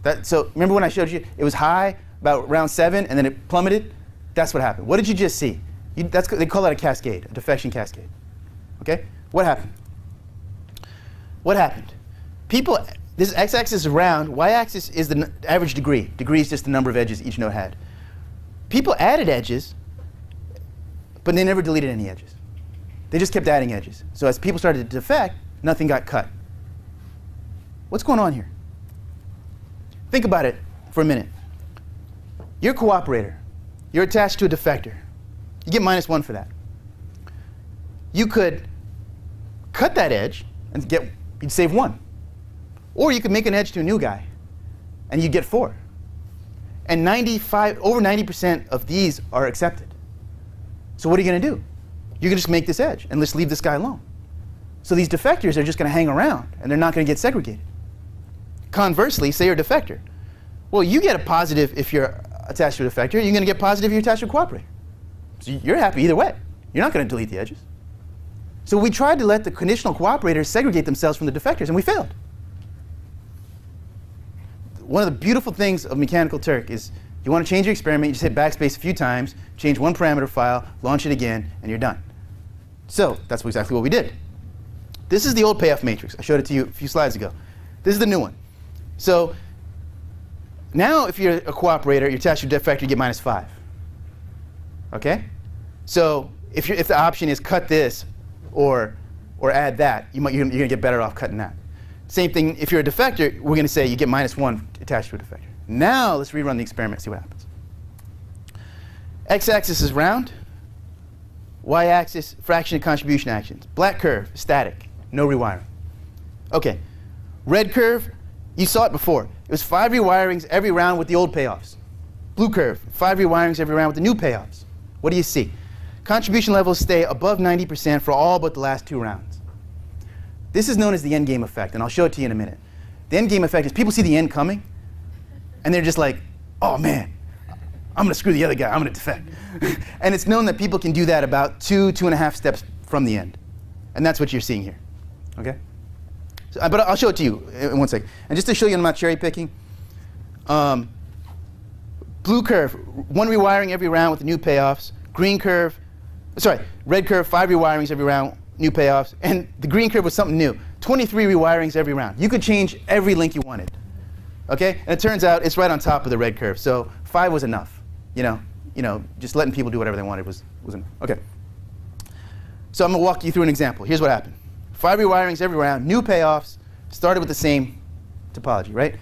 round. So remember when I showed you it was high about round 7 and then it plummeted? That's what happened. What did you just see? They call that a cascade, a defection cascade. OK? What happened? What happened? This x-axis is round. Y-axis is the average degree. Degree is just the number of edges each node had. People added edges, but they never deleted any edges. They just kept adding edges. So as people started to defect, nothing got cut. What's going on here? Think about it for a minute. You're a cooperator. You're attached to a defector. You get -1 for that. You could cut that edge and you'd save 1. Or you could make an edge to a new guy, and you'd get 4. And over 90% of these are accepted. So what are you going to do? You're going to just make this edge and just leave this guy alone. So these defectors are just going to hang around, and they're not going to get segregated. Conversely, say you're a defector. Well, you get a positive if you're attached to a defector. You're going to get positive if you're attached to a cooperator. So you're happy either way. You're not going to delete the edges. So we tried to let the conditional cooperators segregate themselves from the defectors, and we failed. One of the beautiful things of Mechanical Turk is you want to change your experiment, you just hit backspace a few times, change one parameter file, launch it again, and you're done. So that's exactly what we did. This is the old payoff matrix. I showed it to you a few slides ago. This is the new one. So now if you're a cooperator, you're attached to a defector, you get -5. OK? So if the option is cut this or add that, you're going to get better off cutting that. Same thing, if you're a defector, we're going to say you get -1 attached to a defector. Now let's rerun the experiment, see what happens. X-axis is round. Y-axis, fraction of contribution actions. Black curve, static, no rewiring. OK, red curve, you saw it before. It was 5 rewirings every round with the old payoffs. Blue curve, 5 rewirings every round with the new payoffs. What do you see? Contribution levels stay above 90% for all but the last 2 rounds. This is known as the endgame effect, and I'll show it to you in a minute. The endgame effect is people see the end coming, and they're just like, oh, man, I'm going to screw the other guy. I'm going to defect. And it's known that people can do that about 2.5 steps from the end. And that's what you're seeing here. OK? So, but I'll show it to you in 1 second. And just to show you I'm not cherry picking, blue curve, 1 rewiring every round with the new payoffs. Green curve, sorry, red curve, 5 rewirings every round, new payoffs. And the green curve was something new, 23 rewirings every round. You could change every link you wanted. Okay? And it turns out it's right on top of the red curve. So 5 was enough. Just letting people do whatever they wanted was enough. Okay. So I'm going to walk you through an example. Here's what happened. 5 rewirings every round, new payoffs, started with the same topology, right?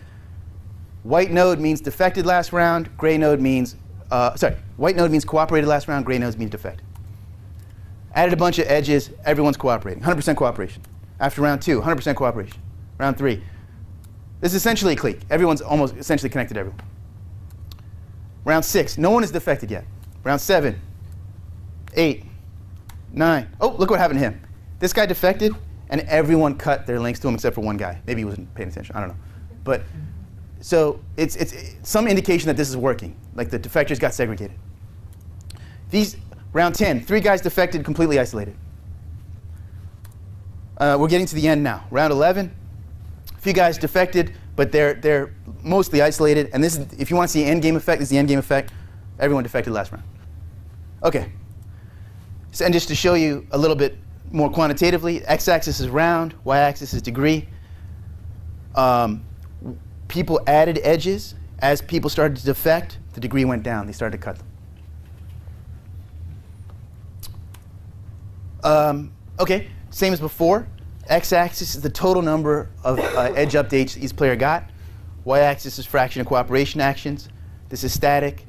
White node means defected last round, gray node means, white node means cooperated last round, gray node means defected. Added a bunch of edges, everyone's cooperating, 100% cooperation. After round 2, 100% cooperation. Round 3. This is essentially a clique. Everyone's almost essentially connected to everyone. Round 6, no one is defected yet. Round 7, 8, 9. Oh, look what happened to him. This guy defected, and everyone cut their links to him except for one guy. Maybe he wasn't paying attention. I don't know. But so it's some indication that this is working. Like the defectors got segregated. Round 10, 3 guys defected, completely isolated. We're getting to the end now. Round 11, a few guys defected, but they're mostly isolated. And this is, if you want to see Endgame Effect, this is the Endgame Effect. Everyone defected last round. Okay. So, and just to show you a little bit more quantitatively, x-axis is round, y-axis is degree. People added edges. As people started to defect, the degree went down. They started to cut them. OK, same as before. X-axis is the total number of edge updates each player got. Y-axis is fraction of cooperation actions. This is static.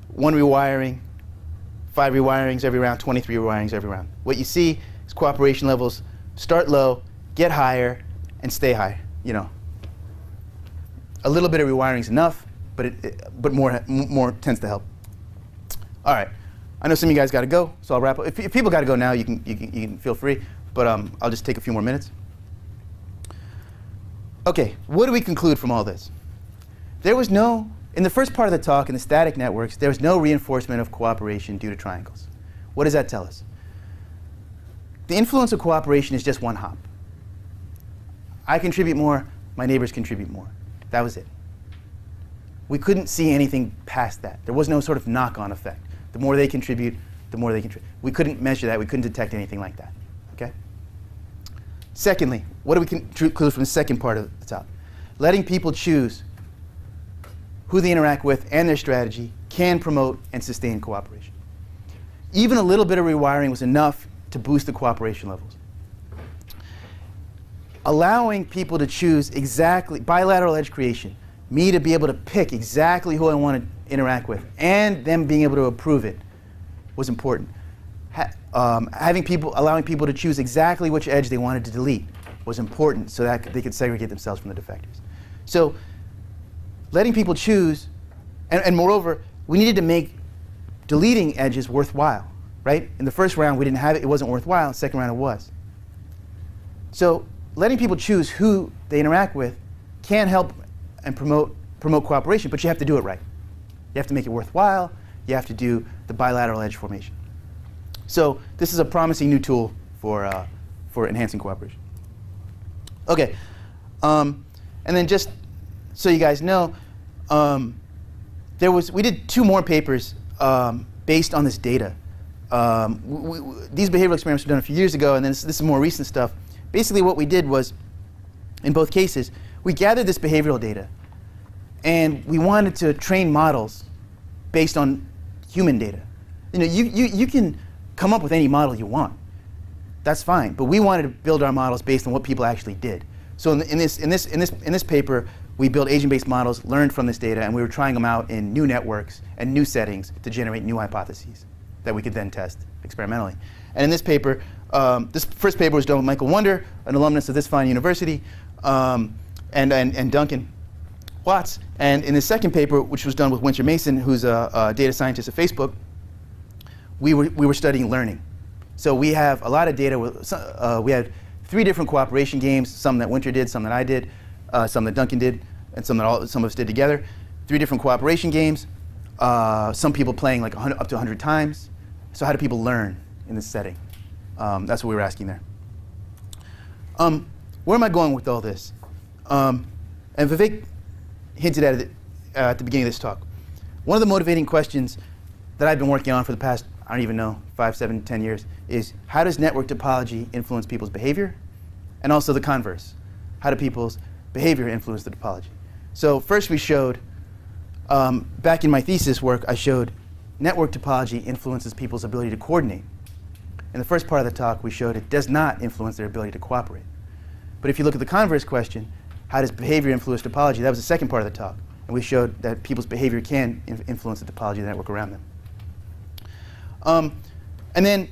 1 rewiring, 5 rewirings every round, 23 rewirings every round. What you see is cooperation levels start low, get higher, and stay high. A little bit of rewiring is enough, but more tends to help. All right. I know some of you guys got to go, so I'll wrap up. If people got to go now, you can feel free. But I'll just take a few more minutes. OK, what do we conclude from all this? There was no, in the first part of the talk, in the static networks, there was no reinforcement of cooperation due to triangles. What does that tell us? The influence of cooperation is just one hop. I contribute more, my neighbors contribute more. That was it. We couldn't see anything past that. There was no sort of knock-on effect. The more they contribute, the more they contribute. We couldn't measure that. We couldn't detect anything like that. Okay? Secondly, what do we conclude from the second part of the top? Letting people choose who they interact with and their strategy can promote and sustain cooperation. Even a little bit of rewiring was enough to boost the cooperation levels. Allowing people to choose exactly, bilateral edge creation, me to be able to pick exactly who I want to interact with, and them being able to approve it, was important. Allowing people to choose exactly which edge they wanted to delete was important so that they could segregate themselves from the defectors. So letting people choose, and moreover, we needed to make deleting edges worthwhile, right? In the first round, we didn't have it. It wasn't worthwhile. In the second round, it was. So letting people choose who they interact with can help and promote cooperation, but you have to do it right. You have to make it worthwhile. You have to do the bilateral edge formation. So this is a promising new tool for enhancing cooperation. OK. And then just so you guys know, we did 2 more papers based on this data. These behavioral experiments were done a few years ago, and then this is more recent stuff. Basically, what we did was, in both cases, we gathered this behavioral data, and we wanted to train models based on human data. You can come up with any model you want. That's fine. But we wanted to build our models based on what people actually did. So in this paper, we built agent-based models, learned from this data, and we were trying them out in new networks and new settings to generate new hypotheses that we could then test experimentally. And in this paper, this first paper was done with Michael Wunder, an alumnus of this fine university, and Duncan Watts. And in the second paper, which was done with Winter Mason, who's a data scientist at Facebook, we were studying learning. So we have a lot of data. We had 3 different cooperation games, some that Winter did, some that I did, some that Duncan did, and some of us did together. 3 different cooperation games, some people playing like up to 100 times. So how do people learn in this setting? That's what we were asking there. Where am I going with all this? And Vivek hinted at it at the beginning of this talk. One of the motivating questions that I've been working on for the past, I don't even know, 5, 7, 10 years, is how does network topology influence people's behavior? And also the converse. How do people's behavior influence the topology? So first we showed, back in my thesis work, I showed network topology influences people's ability to coordinate. In the first part of the talk, we showed it does not influence their ability to cooperate. But if you look at the converse question, how does behavior influence topology? That was the second part of the talk. And we showed that people's behavior can influence the topology of the network around them. And then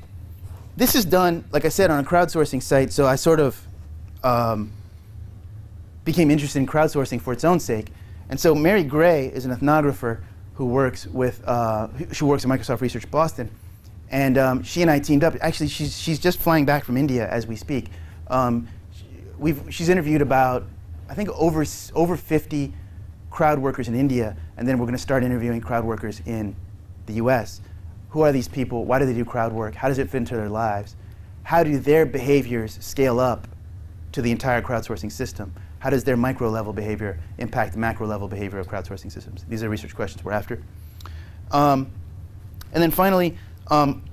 this is done, like I said, on a crowdsourcing site. So I sort of became interested in crowdsourcing for its own sake. And so Mary Gray is an ethnographer who works with, she works at Microsoft Research Boston. And she and I teamed up. Actually, she's just flying back from India as we speak. She's interviewed about, I think, over 50 crowd workers in India, and then we're going to start interviewing crowd workers in the US. Who are these people? Why do they do crowd work? How does it fit into their lives? How do their behaviors scale up to the entire crowdsourcing system? How does their micro-level behavior impact the macro-level behavior of crowdsourcing systems? These are research questions we're after. And then finally,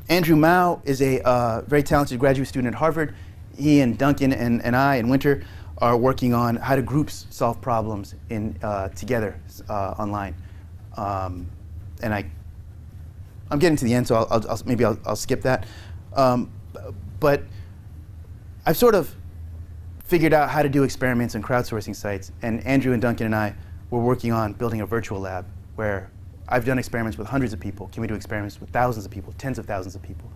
Andrew Mao is a very talented graduate student at Harvard. He and Duncan and I and Winter are working on how do groups solve problems together online. And I'm getting to the end, so maybe I'll skip that. But I've sort of figured out how to do experiments in crowdsourcing sites, and Andrew and Duncan and I were working on building a virtual lab where I've done experiments with hundreds of people. Can we do experiments with thousands of people, tens of thousands of people?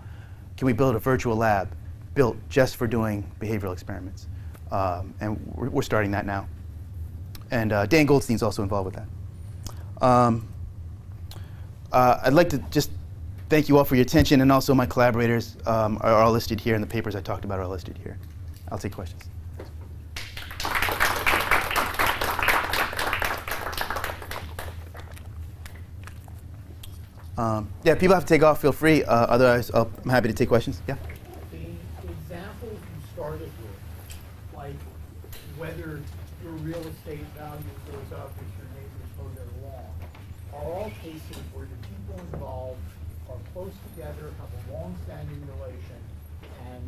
Can we build a virtual lab built just for doing behavioral experiments? And we're starting that now. And Dan Goldstein's also involved with that. I'd like to just thank you all for your attention, and also my collaborators are all listed here, and the papers I talked about are all listed here. I'll take questions. Yeah, people have to take off, feel free. Otherwise, I'm happy to take questions. Yeah? The examples you started with, like whether your real estate value goes up if your neighbors mow their lawn, are all cases where the people involved are close together, have a long-standing relation, and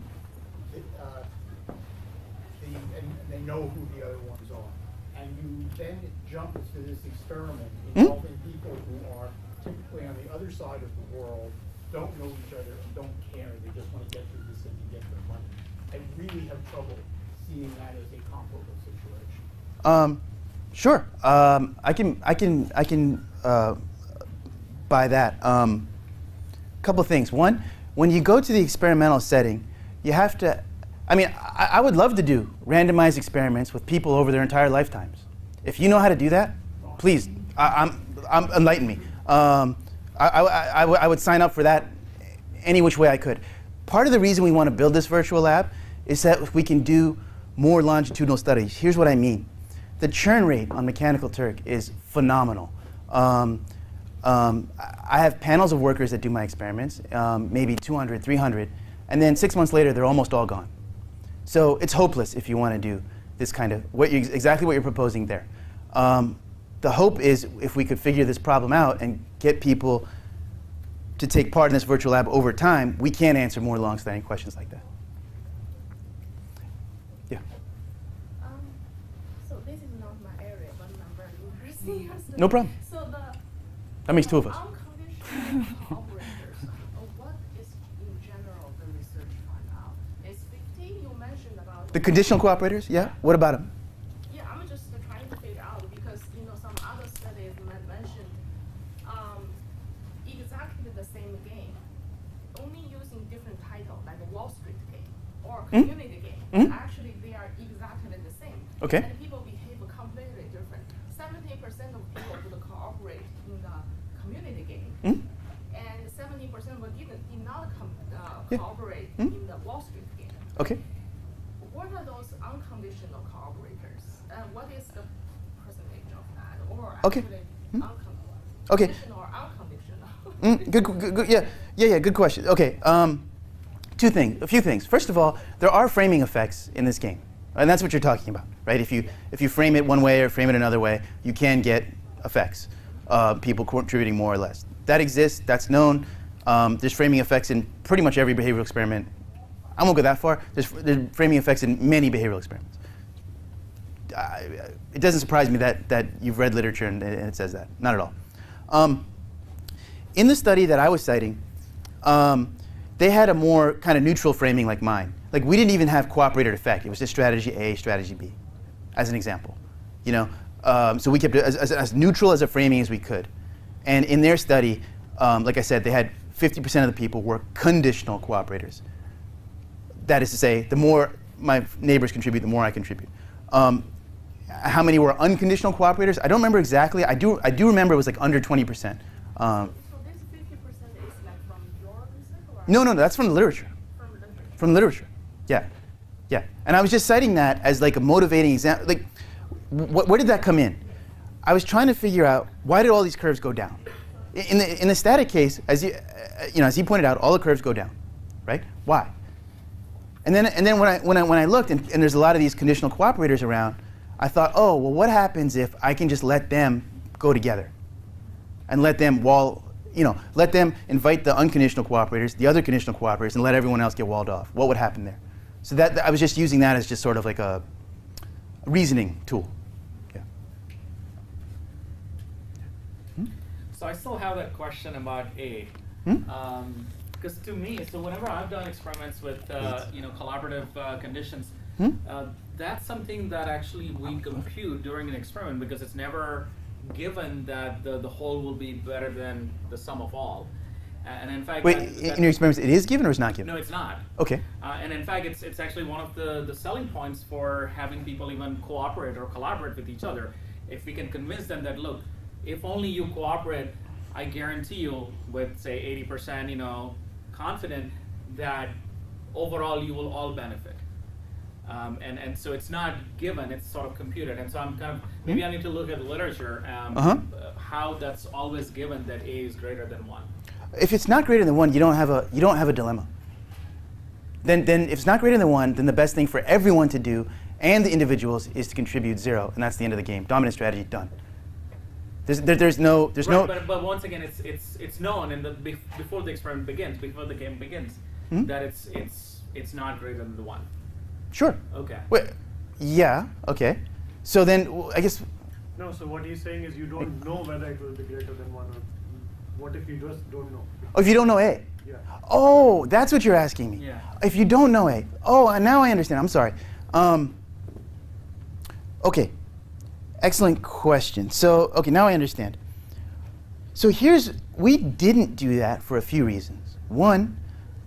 they know who the other ones are. And you then jump into this experiment involving people who are typically on the other side of the world, don't know each other, and don't care. They just want to get through this and get their money. I really have trouble seeing that as a comparable situation. Sure. I can buy that. Couple things. One, when you go to the experimental setting, you have to. I mean, I would love to do randomized experiments with people over their entire lifetimes. If you know how to do that, please, enlighten me. I would sign up for that any which way I could. Part of the reason we want to build this virtual lab is that we can do more longitudinal studies. Here's what I mean. The churn rate on Mechanical Turk is phenomenal. I have panels of workers that do my experiments, maybe 200, 300, and then 6 months later, they're almost all gone. So it's hopeless if you want to do this kind of, exactly what you're proposing there. The hope is if we could figure this problem out and get people to take part in this virtual lab over time, we can answer more long-standing questions like that. Yeah? So this is not my area, but I'm very interested. No problem. So That makes two of us. Unconditional co-operators, what is in general the research find out? Is 50 you mentioned about? The conditional co-operators? Yeah? What about them? Yeah, I'm just trying to figure out because some other studies mentioned exactly the same game, only using different title like a Wall Street game or community game. Actually, they are exactly the same. Okay. And people behave completely different. 70% of people would cooperate in the community game, and 70% did not cooperate in the Wall Street game. Okay. What are those unconditional cooperators? What is the percentage of that? Or actually conditional or unconditional? Good. Yeah. Good question. Okay. A few things. First of all, there are framing effects in this game, and that's what you're talking about, right? If you frame it one way or frame it another way, you can get effects. People contributing more or less. That exists. That's known. There's framing effects in pretty much every behavioral experiment. I won't go that far. There's framing effects in many behavioral experiments. it doesn't surprise me that you've read literature and it says that. Not at all. In the study that I was citing, they had a more kind of neutral framing like mine. Like we didn't even have cooperator effect. It was just strategy A, strategy B, as an example. You know, so we kept it as neutral as a framing as we could. And in their study, like I said, they had 50% of the people were conditional cooperators. That is to say, the more my neighbors contribute, the more I contribute. How many were unconditional cooperators? I don't remember exactly. I do remember it was like under 20%. So this 50% is like from your research or? No, that's from the literature. From literature. From literature, yeah. And I was just citing that as like a motivating example. Like, where did that come in? I was trying to figure out why did all these curves go down. In the static case, as as he pointed out, all the curves go down, right? Why? And then when I looked, and there's a lot of these conditional cooperators around, I thought, oh, well, what happens if I can just let them go together, and let them let them invite the unconditional cooperators, the other conditional cooperators, and let everyone else get walled off? What would happen there? So that I was just using that as just sort of like a reasoning tool. Yeah. So I still have that question about A. Because to me, so whenever I've done experiments with collaborative conditions, that's something that actually we compute during an experiment because it's never given that the whole will be better than the sum of all. And in fact, wait, in your experiments, it is given or is not given? No, it's not. Okay. And in fact, it's actually one of the selling points for having people even cooperate or collaborate with each other. If we can convince them that, look, if only you cooperate, I guarantee you with, say, 80%, confident that overall you will all benefit. And so it's not given, it's sort of computed. And so I'm kind of, maybe I need to look at the literature, how that's always given that A is greater than 1. If it's not greater than 1, you don't have a dilemma. Then if it's not greater than 1, then the best thing for everyone to do and the individuals is to contribute 0, and that's the end of the game. Dominant strategy done. There's no. But once again, it's known in before the experiment begins, before the game begins, that it's not greater than the 1. Sure. Okay. Wait, yeah. Okay. So then I guess. No. So what he's saying is you don't know whether it will be greater than 1 or. What if you just don't know? Oh, if you don't know A? Yeah. Oh, that's what you're asking me. Yeah. If you don't know A. Oh, now I understand. I'm sorry. Okay. Excellent question. So, okay, now I understand. So we didn't do that for a few reasons. One,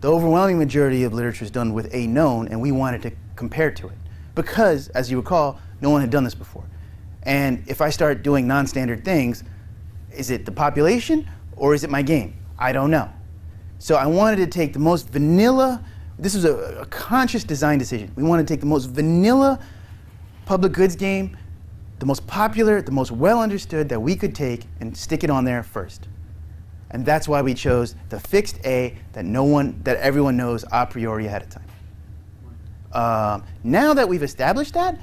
the overwhelming majority of literature is done with A known, and we wanted to compare to it. Because, as you recall, no one had done this before. And if I start doing non-standard things, is it the population or is it my game? I don't know. So I wanted to take the most vanilla, this was a conscious design decision. We wanted to take the most vanilla public goods game, the most popular, the most well understood that we could take and stick it on there first. And that's why we chose the fixed A that everyone knows a priori ahead of time. Now that we've established that,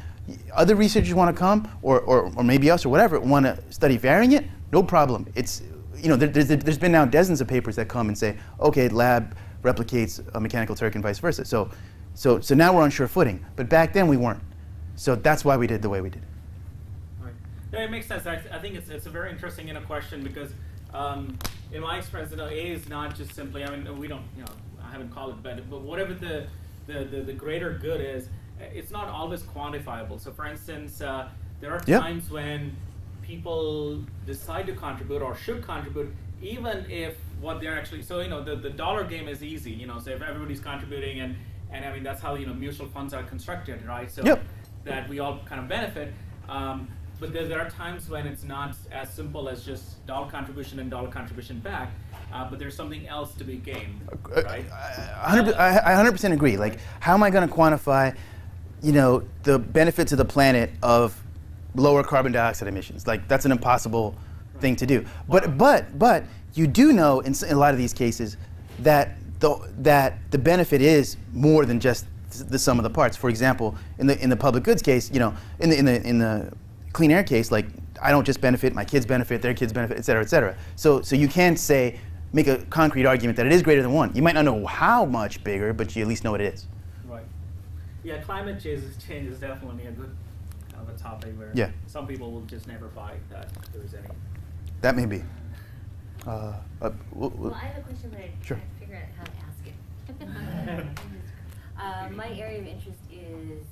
other researchers want to come, or maybe us or whatever, want to study varying it, no problem. It's, there's been now dozens of papers that come and say, okay, lab replicates a mechanical Turk and vice versa. So now we're on sure footing. But back then we weren't. So that's why we did the way we did. Right. Yeah, it makes sense. I think it's a very interesting question because in my experience, A is not just simply, we don't, I haven't called it better, but whatever the greater good is, it's not always quantifiable. So for instance, there are times when people decide to contribute or should contribute, even if what they're actually, so the dollar game is easy, so if everybody's contributing and that's how mutual funds are constructed, right? So that we all kind of benefit. But there are times when it's not as simple as just dollar contribution and dollar contribution back, but there's something else to be gained, right? I 100% agree. Like, how am I going to quantify, the benefit to the planet of lower carbon dioxide emissions? Like, that's an impossible thing to do. But you do know in a lot of these cases that the benefit is more than just the sum of the parts. For example, in the public goods case, in the clean air case, like, I don't just benefit, my kids benefit, their kids benefit, et cetera, et cetera. So you can't make a concrete argument that it is greater than 1. You might not know how much bigger, but you at least know what it is. Right. Yeah, climate change is definitely a good a topic where Yeah. some people will just never buy that there's any. That may be. Well, I have a question, but I Sure. can't figure out how to ask it. My area of interest is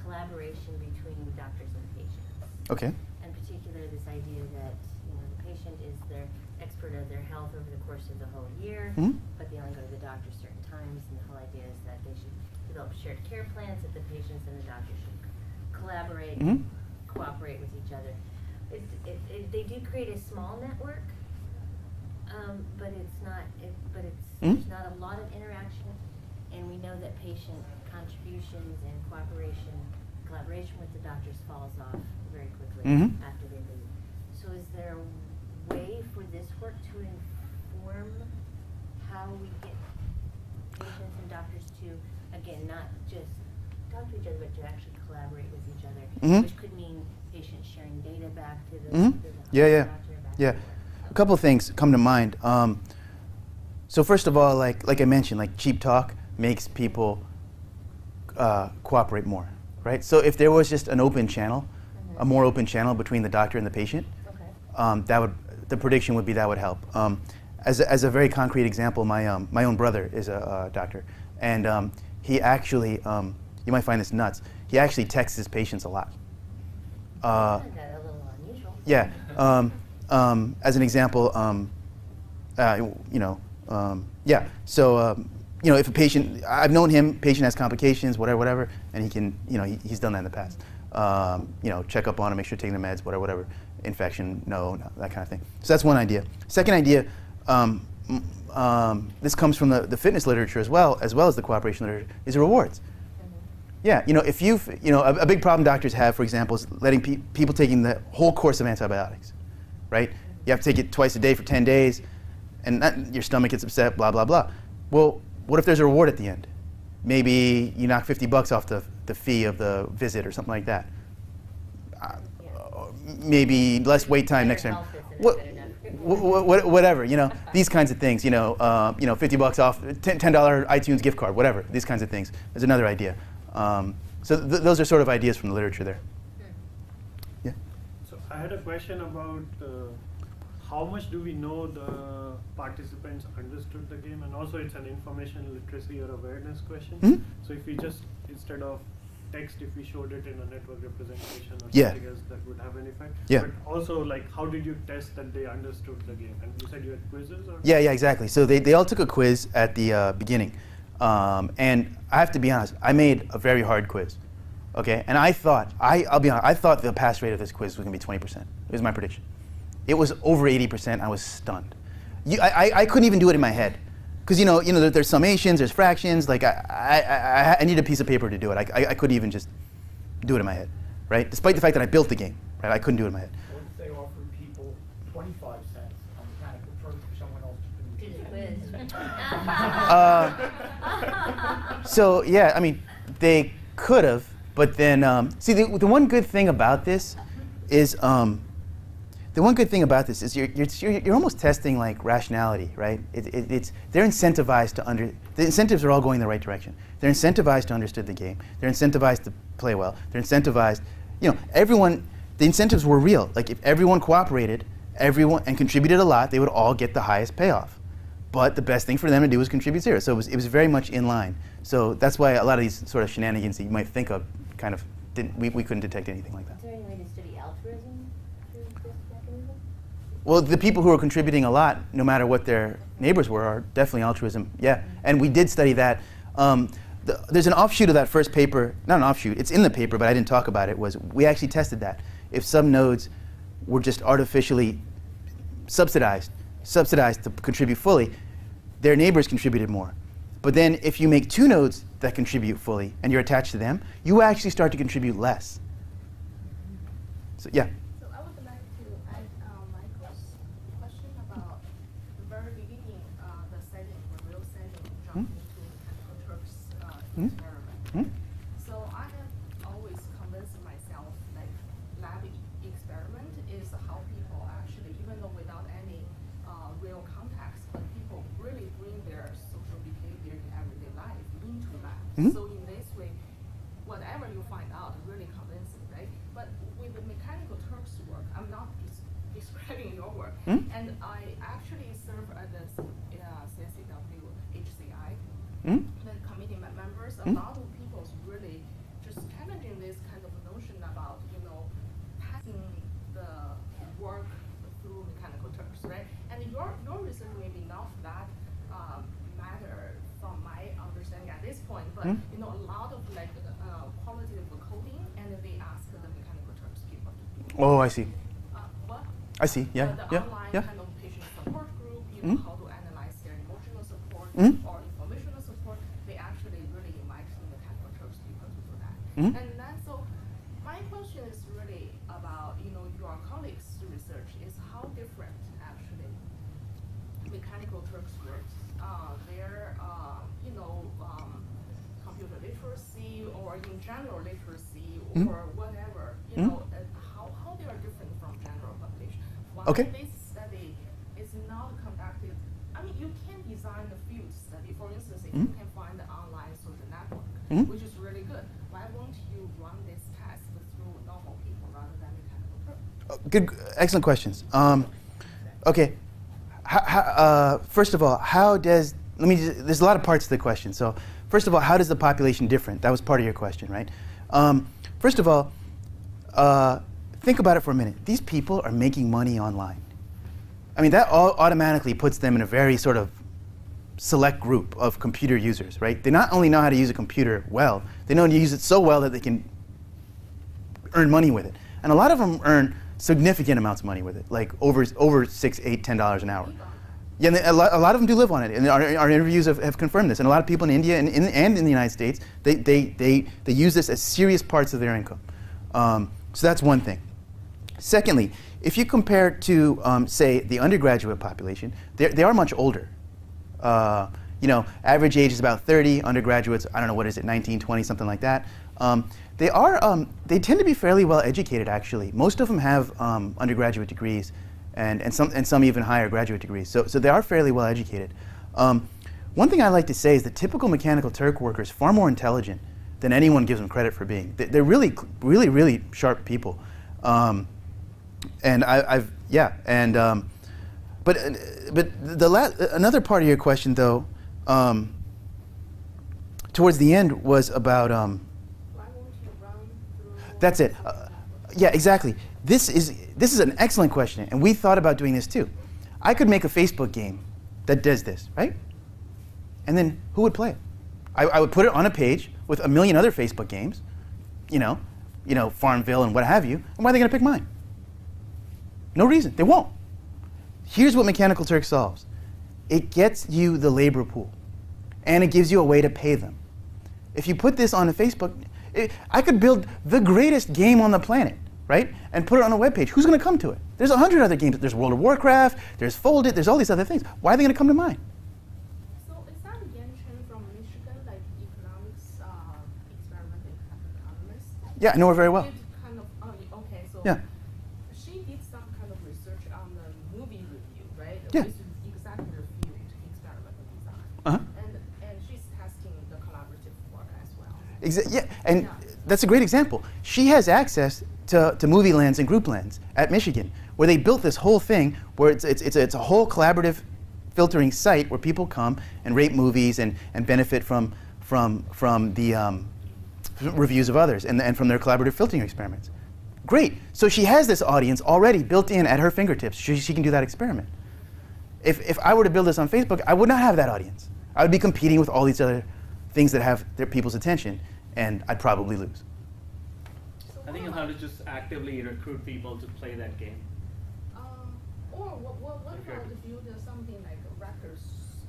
collaboration between doctors and patients. Okay. In particular, this idea that the patient is their expert of their health over the course of the whole year, but they only go to the doctor certain times, and the whole idea is that they should develop shared care plans, that the patients and the doctor should collaborate, cooperate with each other. They do create a small network, but it's not. There's not a lot of interaction, and we know that patient contributions and collaboration with the doctors falls off very quickly after they leave. So, is there a way for this work to inform how we get patients and doctors to, again, not just talk to each other, but to actually collaborate with each other, which could mean patients sharing data back to the doctor. Yeah. A couple of things come to mind. So first of all, like I mentioned, like cheap talk makes people cooperate more, right? So if there was just an open channel, a more open channel between the doctor and the patient, the prediction would be that would help. As a very concrete example, my own brother is a doctor, and he actually, you might find this nuts, he actually texts his patients a lot. I find that a little unusual. Yeah. As an example, yeah. So, if a patient, I've known him, patient has complications, whatever, and he can, he's done that in the past. Check up on him, make sure taking the meds, whatever. Infection, no, that kind of thing. So that's one idea. Second idea, this comes from the fitness literature as well as the cooperation literature, is rewards. Yeah, if a big problem doctors have, for example, is letting people taking the whole course of antibiotics, right? You have to take it twice a day for 10 days, and your stomach gets upset, blah, blah, blah. Well, what if there's a reward at the end? Maybe you knock $50 off the fee of the visit or something like that. Maybe less wait time next time. Whatever, these kinds of things, $50 off, $10 iTunes gift card, whatever, these kinds of things. There's another idea. So those are sort of ideas from the literature there. Yeah. So I had a question about how much do we know the participants understood the game, and also it's an information literacy or awareness question. So if we just, instead of text, if we showed it in a network representation or something else, that would have an effect. Yeah. But also, how did you test that they understood the game? And you said you had quizzes? Or? Yeah, exactly. So they all took a quiz at the beginning. And I have to be honest, I made a very hard quiz. Okay, and I'll be honest, I thought the pass rate of this quiz was going to be 20%. It was my prediction. It was over 80%. I was stunned. I couldn't even do it in my head. Because there's summations, there's fractions. Like I need a piece of paper to do it. I couldn't even just do it in my head, right? Despite the fact that I built the game, right? I couldn't do it in my head. What if they offered people 25 cents on mechanical turk for someone else to do the quiz? So yeah, I mean, they could have, but then see the one good thing about this is you're almost testing like rationality, right? They're incentivized the incentives are all going in the right direction. They're incentivized to understand the game. They're incentivized to play well. They're incentivized, the incentives were real. Like if everyone cooperated, and contributed a lot, they would all get the highest payoff. But the best thing for them to do was contribute zero. So it was very much in line. So that's why a lot of these sort of shenanigans that you might think of kind of we couldn't detect anything like that. Is there any way to study altruism through this mechanism? Well, the people who are contributing a lot, no matter what their neighbors were, are definitely altruism. Yeah, and we did study that. There's an offshoot of that first paper, not an offshoot, it's in the paper, but I didn't talk about it, was we actually tested that. If some nodes were just artificially subsidized to contribute fully, their neighbors contributed more. But then if you make two nodes that contribute fully and you're attached to them, you actually start to contribute less. So yeah. So I would like to add Michael's question about the very beginning, the setting, the real setting, jump into mechanical Turk's experiment. So I have always convinced myself like lab experiment is how people actually, even though without any real context, but people really bring their social behavior in everyday life into lab. So in this way, whatever you find out really convincing, right? But I actually serve as a CSCW HCI, Mm? the committee members. A lot of people is really just challenging this kind of notion about, passing the work through mechanical Turks, right? And your research may be not that matter from my understanding at this point, but a lot of qualitative coding, and they ask the mechanical Turks people to do. Oh, I see. What? I see. Yeah. The Yeah. online Yeah. kind of patient support group, how to analyze their emotional support or informational support, they actually really invite the mechanical Turks people to do that. And then, so my question is really about, your colleagues' research is how different actually mechanical Turks works. Their, computer literacy or in general literacy or whatever, how they are different from general population. Why this study is not conducted, you can design a field study. For instance, if you can find the online social network, which is really good, why won't you run this test through normal people rather than mechanical Turks? Good, excellent questions. Okay, first of all, there's a lot of parts to the question. So first of all, how does the population different? That was part of your question, right? First of all, think about it for a minute. These people are making money online. That automatically puts them in a very sort of select group of computer users, right? They not only know how to use a computer well, they know how to use it so well that they can earn money with it. And a lot of them earn significant amounts of money with it, like over $6, $8, $10 an hour. Yeah, and a lot of them do live on it, and our interviews have confirmed this. And a lot of people in India and in the United States, they use this as serious parts of their income. So that's one thing. Secondly, if you compare to, say, the undergraduate population, they are much older. Average age is about 30. Undergraduates, I don't know, what is it, 19, 20, something like that. They tend to be fairly well educated, actually. Most of them have undergraduate degrees, and some even higher graduate degrees. So they are fairly well educated. One thing I like to say is that typical mechanical Turk worker is far more intelligent than anyone gives them credit for being. They're really, really, really sharp people. But another part of your question, though, towards the end was about. Why won't you run through? That's it. Yeah, exactly. This is an excellent question, and we thought about doing this too. I could make a Facebook game that does this, right? And then who would play it? I would put it on a page with a million other Facebook games, Farmville and what have you. And why are they going to pick mine? No reason. They won't. Here's what Mechanical Turk solves. It gets you the labor pool, and it gives you a way to pay them. If you put this on a Facebook, I could build the greatest game on the planet, right? And put it on a web page. Who's going to come to it? There's 100 other games. There's World of Warcraft. There's Folded. There's all these other things. Why are they going to come to mine? So is that Yan Chen from Michigan, like economics, experimental economist? Yeah, I know her very well. Did kind of, okay, so Yeah. she did some kind of research on the movie review, right? Yeah. Which is exactly the field, experimental design. Uh-huh. And she's testing the collaborative work as well. Yeah, and that's a great example. She has access to movie lands and group lands at Michigan, where they built this whole thing where it's a whole collaborative filtering site where people come and rate movies and benefit from the reviews of others and from their collaborative filtering experiments. Great. So she has this audience already built in at her fingertips. She can do that experiment. If I were to build this on Facebook, I would not have that audience. I would be competing with all these other things that have their people's attention, and I'd probably lose. I think you'll have to just actively recruit people to play that game. Or what about if you do something like record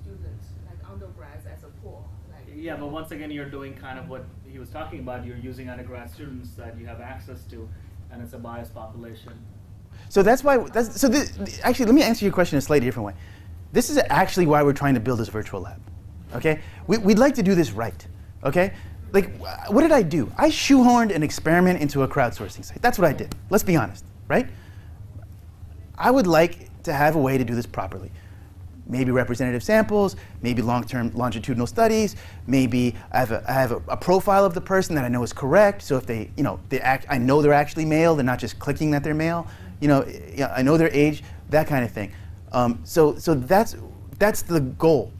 students, like undergrads as a pool? Yeah, but once again, you're doing kind of what he was talking about. You're using undergrad students that you have access to, and it's a biased population. So that's why. Actually, let me answer your question in a slightly different way. This is actually why we're trying to build this virtual lab. Okay, we'd like to do this right. Okay, like what did I do? I shoehorned an experiment into a crowdsourcing site. That's what I did. Let's be honest, right? I would like to have a way to do this properly. Maybe representative samples, maybe long-term longitudinal studies, maybe I have a profile of the person that I know is correct. So if I know they're actually male, they're not just clicking that they're male. I know their age, that kind of thing. So that's the goal.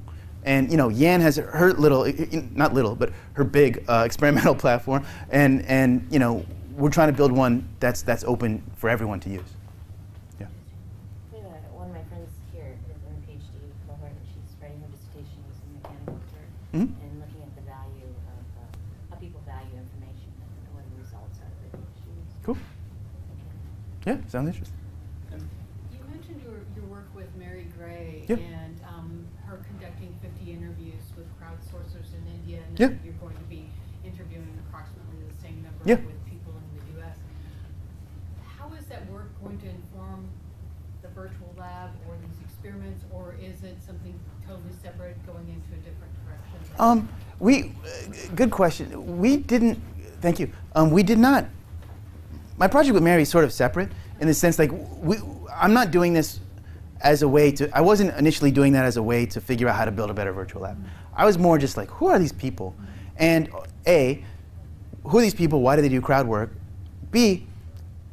And Yan has her little, not little, but her big experimental platform, and we're trying to build one that's open for everyone to use. Yeah. One of my friends here is in a PhD cohort, and she's writing her dissertation using mechanical Turk Mm-hmm. and looking at the value of how people value information and what the results are that she uses. Cool. Yeah, sounds interesting. You mentioned your work with Mary Gray Yeah. and her conducting 50 interviews with crowdsourcers in India, and Yeah. then you're going to be interviewing approximately the same number Yeah. with people in the U.S. How is that work going to inform the virtual lab or these experiments, or is it something totally separate going into a different direction? Good question. We didn't, thank you. We did not, my project with Mary is sort of separate in the sense like, I'm not doing this as a way to, I wasn't initially doing that as a way to figure out how to build a better virtual lab. I was more just like, who are these people? And A, who are these people? Why do they do crowd work? B,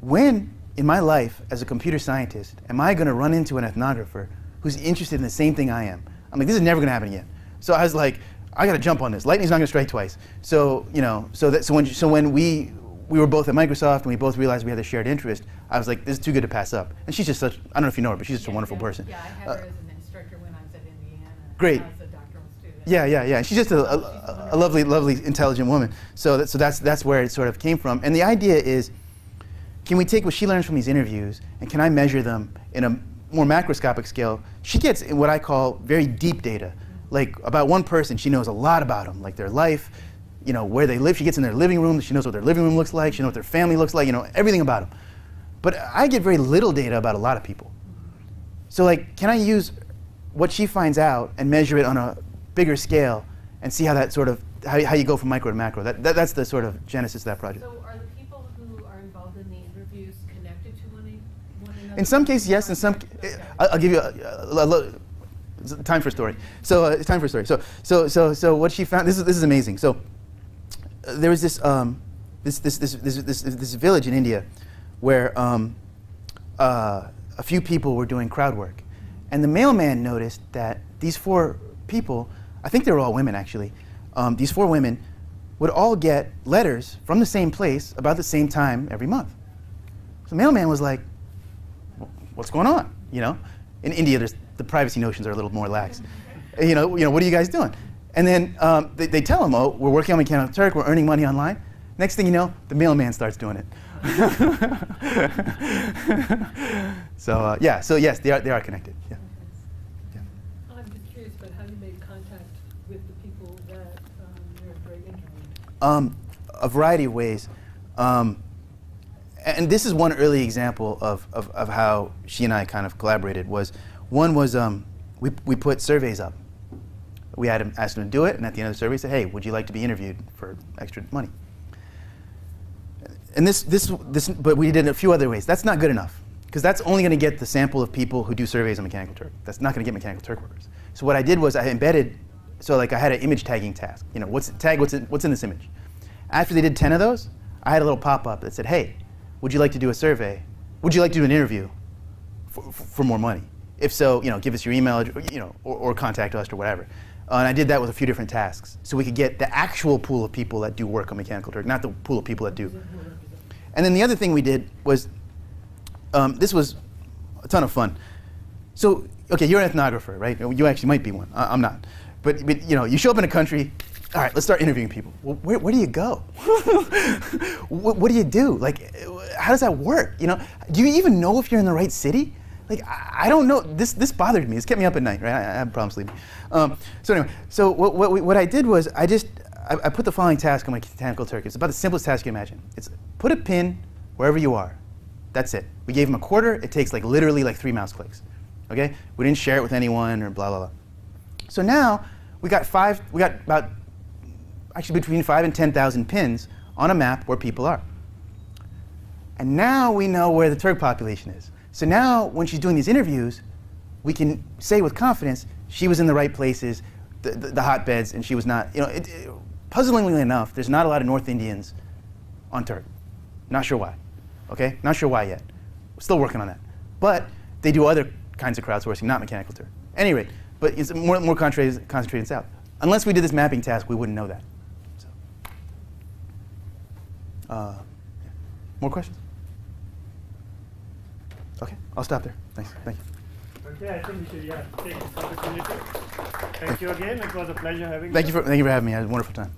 when in my life as a computer scientist am I going to run into an ethnographer who's interested in the same thing I am? I'm like, this is never going to happen again. So I was like, I got to jump on this. Lightning's not going to strike twice. So when we were both at Microsoft and we both realized we had a shared interest, I was like, this is too good to pass up. And she's just such, I don't know if you know her, but she's just a wonderful person. Yeah, I had her as an instructor when I was at Indiana. Great. As a doctoral student. Yeah. She's just a lovely, intelligent woman. So that's where it sort of came from. And the idea is, can we take what she learns from these interviews and can I measure them in a more macroscopic scale? She gets in what I call very deep data. Like about one person, she knows a lot about them, like their life, where they live. She gets in their living room. She knows what their living room looks like. She knows what their family looks like, everything about them. But I get very little data about a lot of people. So like, can I use what she finds out and measure it on a bigger scale and see how that sort of, how you go from micro to macro? That's the sort of genesis of that project. So are the people who are involved in the interviews connected to one another? In some cases, yes. In some, I'll give you time for a story. So time for a story. So what she found. This is amazing. So there was this this village in India where a few people were doing crowd work, and the mailman noticed that these 4 people, I think they were all women actually, these 4 women would all get letters from the same place about the same time every month. So the mailman was like, what's going on? In India, the privacy notions are a little more lax. What are you guys doing? And then they tell him, oh, we're working on Mechanical Turk, we're earning money online. Next thing you know, the mailman starts doing it. So yes, they are connected. Yeah. I'm just curious about how you made contact with the people that you're very interviewed. A variety of ways. And this is one early example of how she and I kind of collaborated. One was we put surveys up. We had asked them to do it, and at the end of the survey, said, "Hey, would you like to be interviewed for extra money?" And but we did it a few other ways. That's not good enough, because that's only going to get the sample of people who do surveys on Mechanical Turk. That's not going to get Mechanical Turk workers. So what I did was I embedded, so like I had an image tagging task. What's in this image? After they did 10 of those, I had a little pop-up that said, "Hey, would you like to do a survey? Would you like to do an interview for more money? If so, give us your email, or contact us or whatever." And I did that with a few different tasks, so we could get the actual pool of people that do work on Mechanical Turk, not the pool of people that do. And then the other thing we did was, this was a ton of fun. So, okay, you're an ethnographer, right? You actually might be one. I'm not. But you show up in a country. All right, let's start interviewing people. Well, where do you go? what do you do? Like, how does that work? Do you even know if you're in the right city? Like, I don't know. This bothered me. It's kept me up at night, right? I have problems sleeping. So anyway, so what I did was I put the following task on my Mechanical Turk. It's about the simplest task you can imagine. It's put a pin wherever you are. That's it. We gave them a quarter. It takes literally 3 mouse clicks. Okay? We didn't share it with anyone or blah blah blah. So now we got about actually between 5,000 and 10,000 pins on a map where people are. And now we know where the Turk population is. So now when she's doing these interviews, we can say with confidence she was in the right places, the hotbeds, and she was not. Puzzlingly enough, there's not a lot of North Indians on Turk. Not sure why. Okay? Not sure why yet. We're still working on that. But they do other kinds of crowdsourcing, not Mechanical Turk. At any rate, but it's more concentrated in South. Unless we did this mapping task, we wouldn't know that. So, yeah. More questions? Okay, I'll stop there. Thanks. Thank you. Okay, I think we should take this opportunity. Thank you again. It was a pleasure having you. Thank you for having me. I had a wonderful time.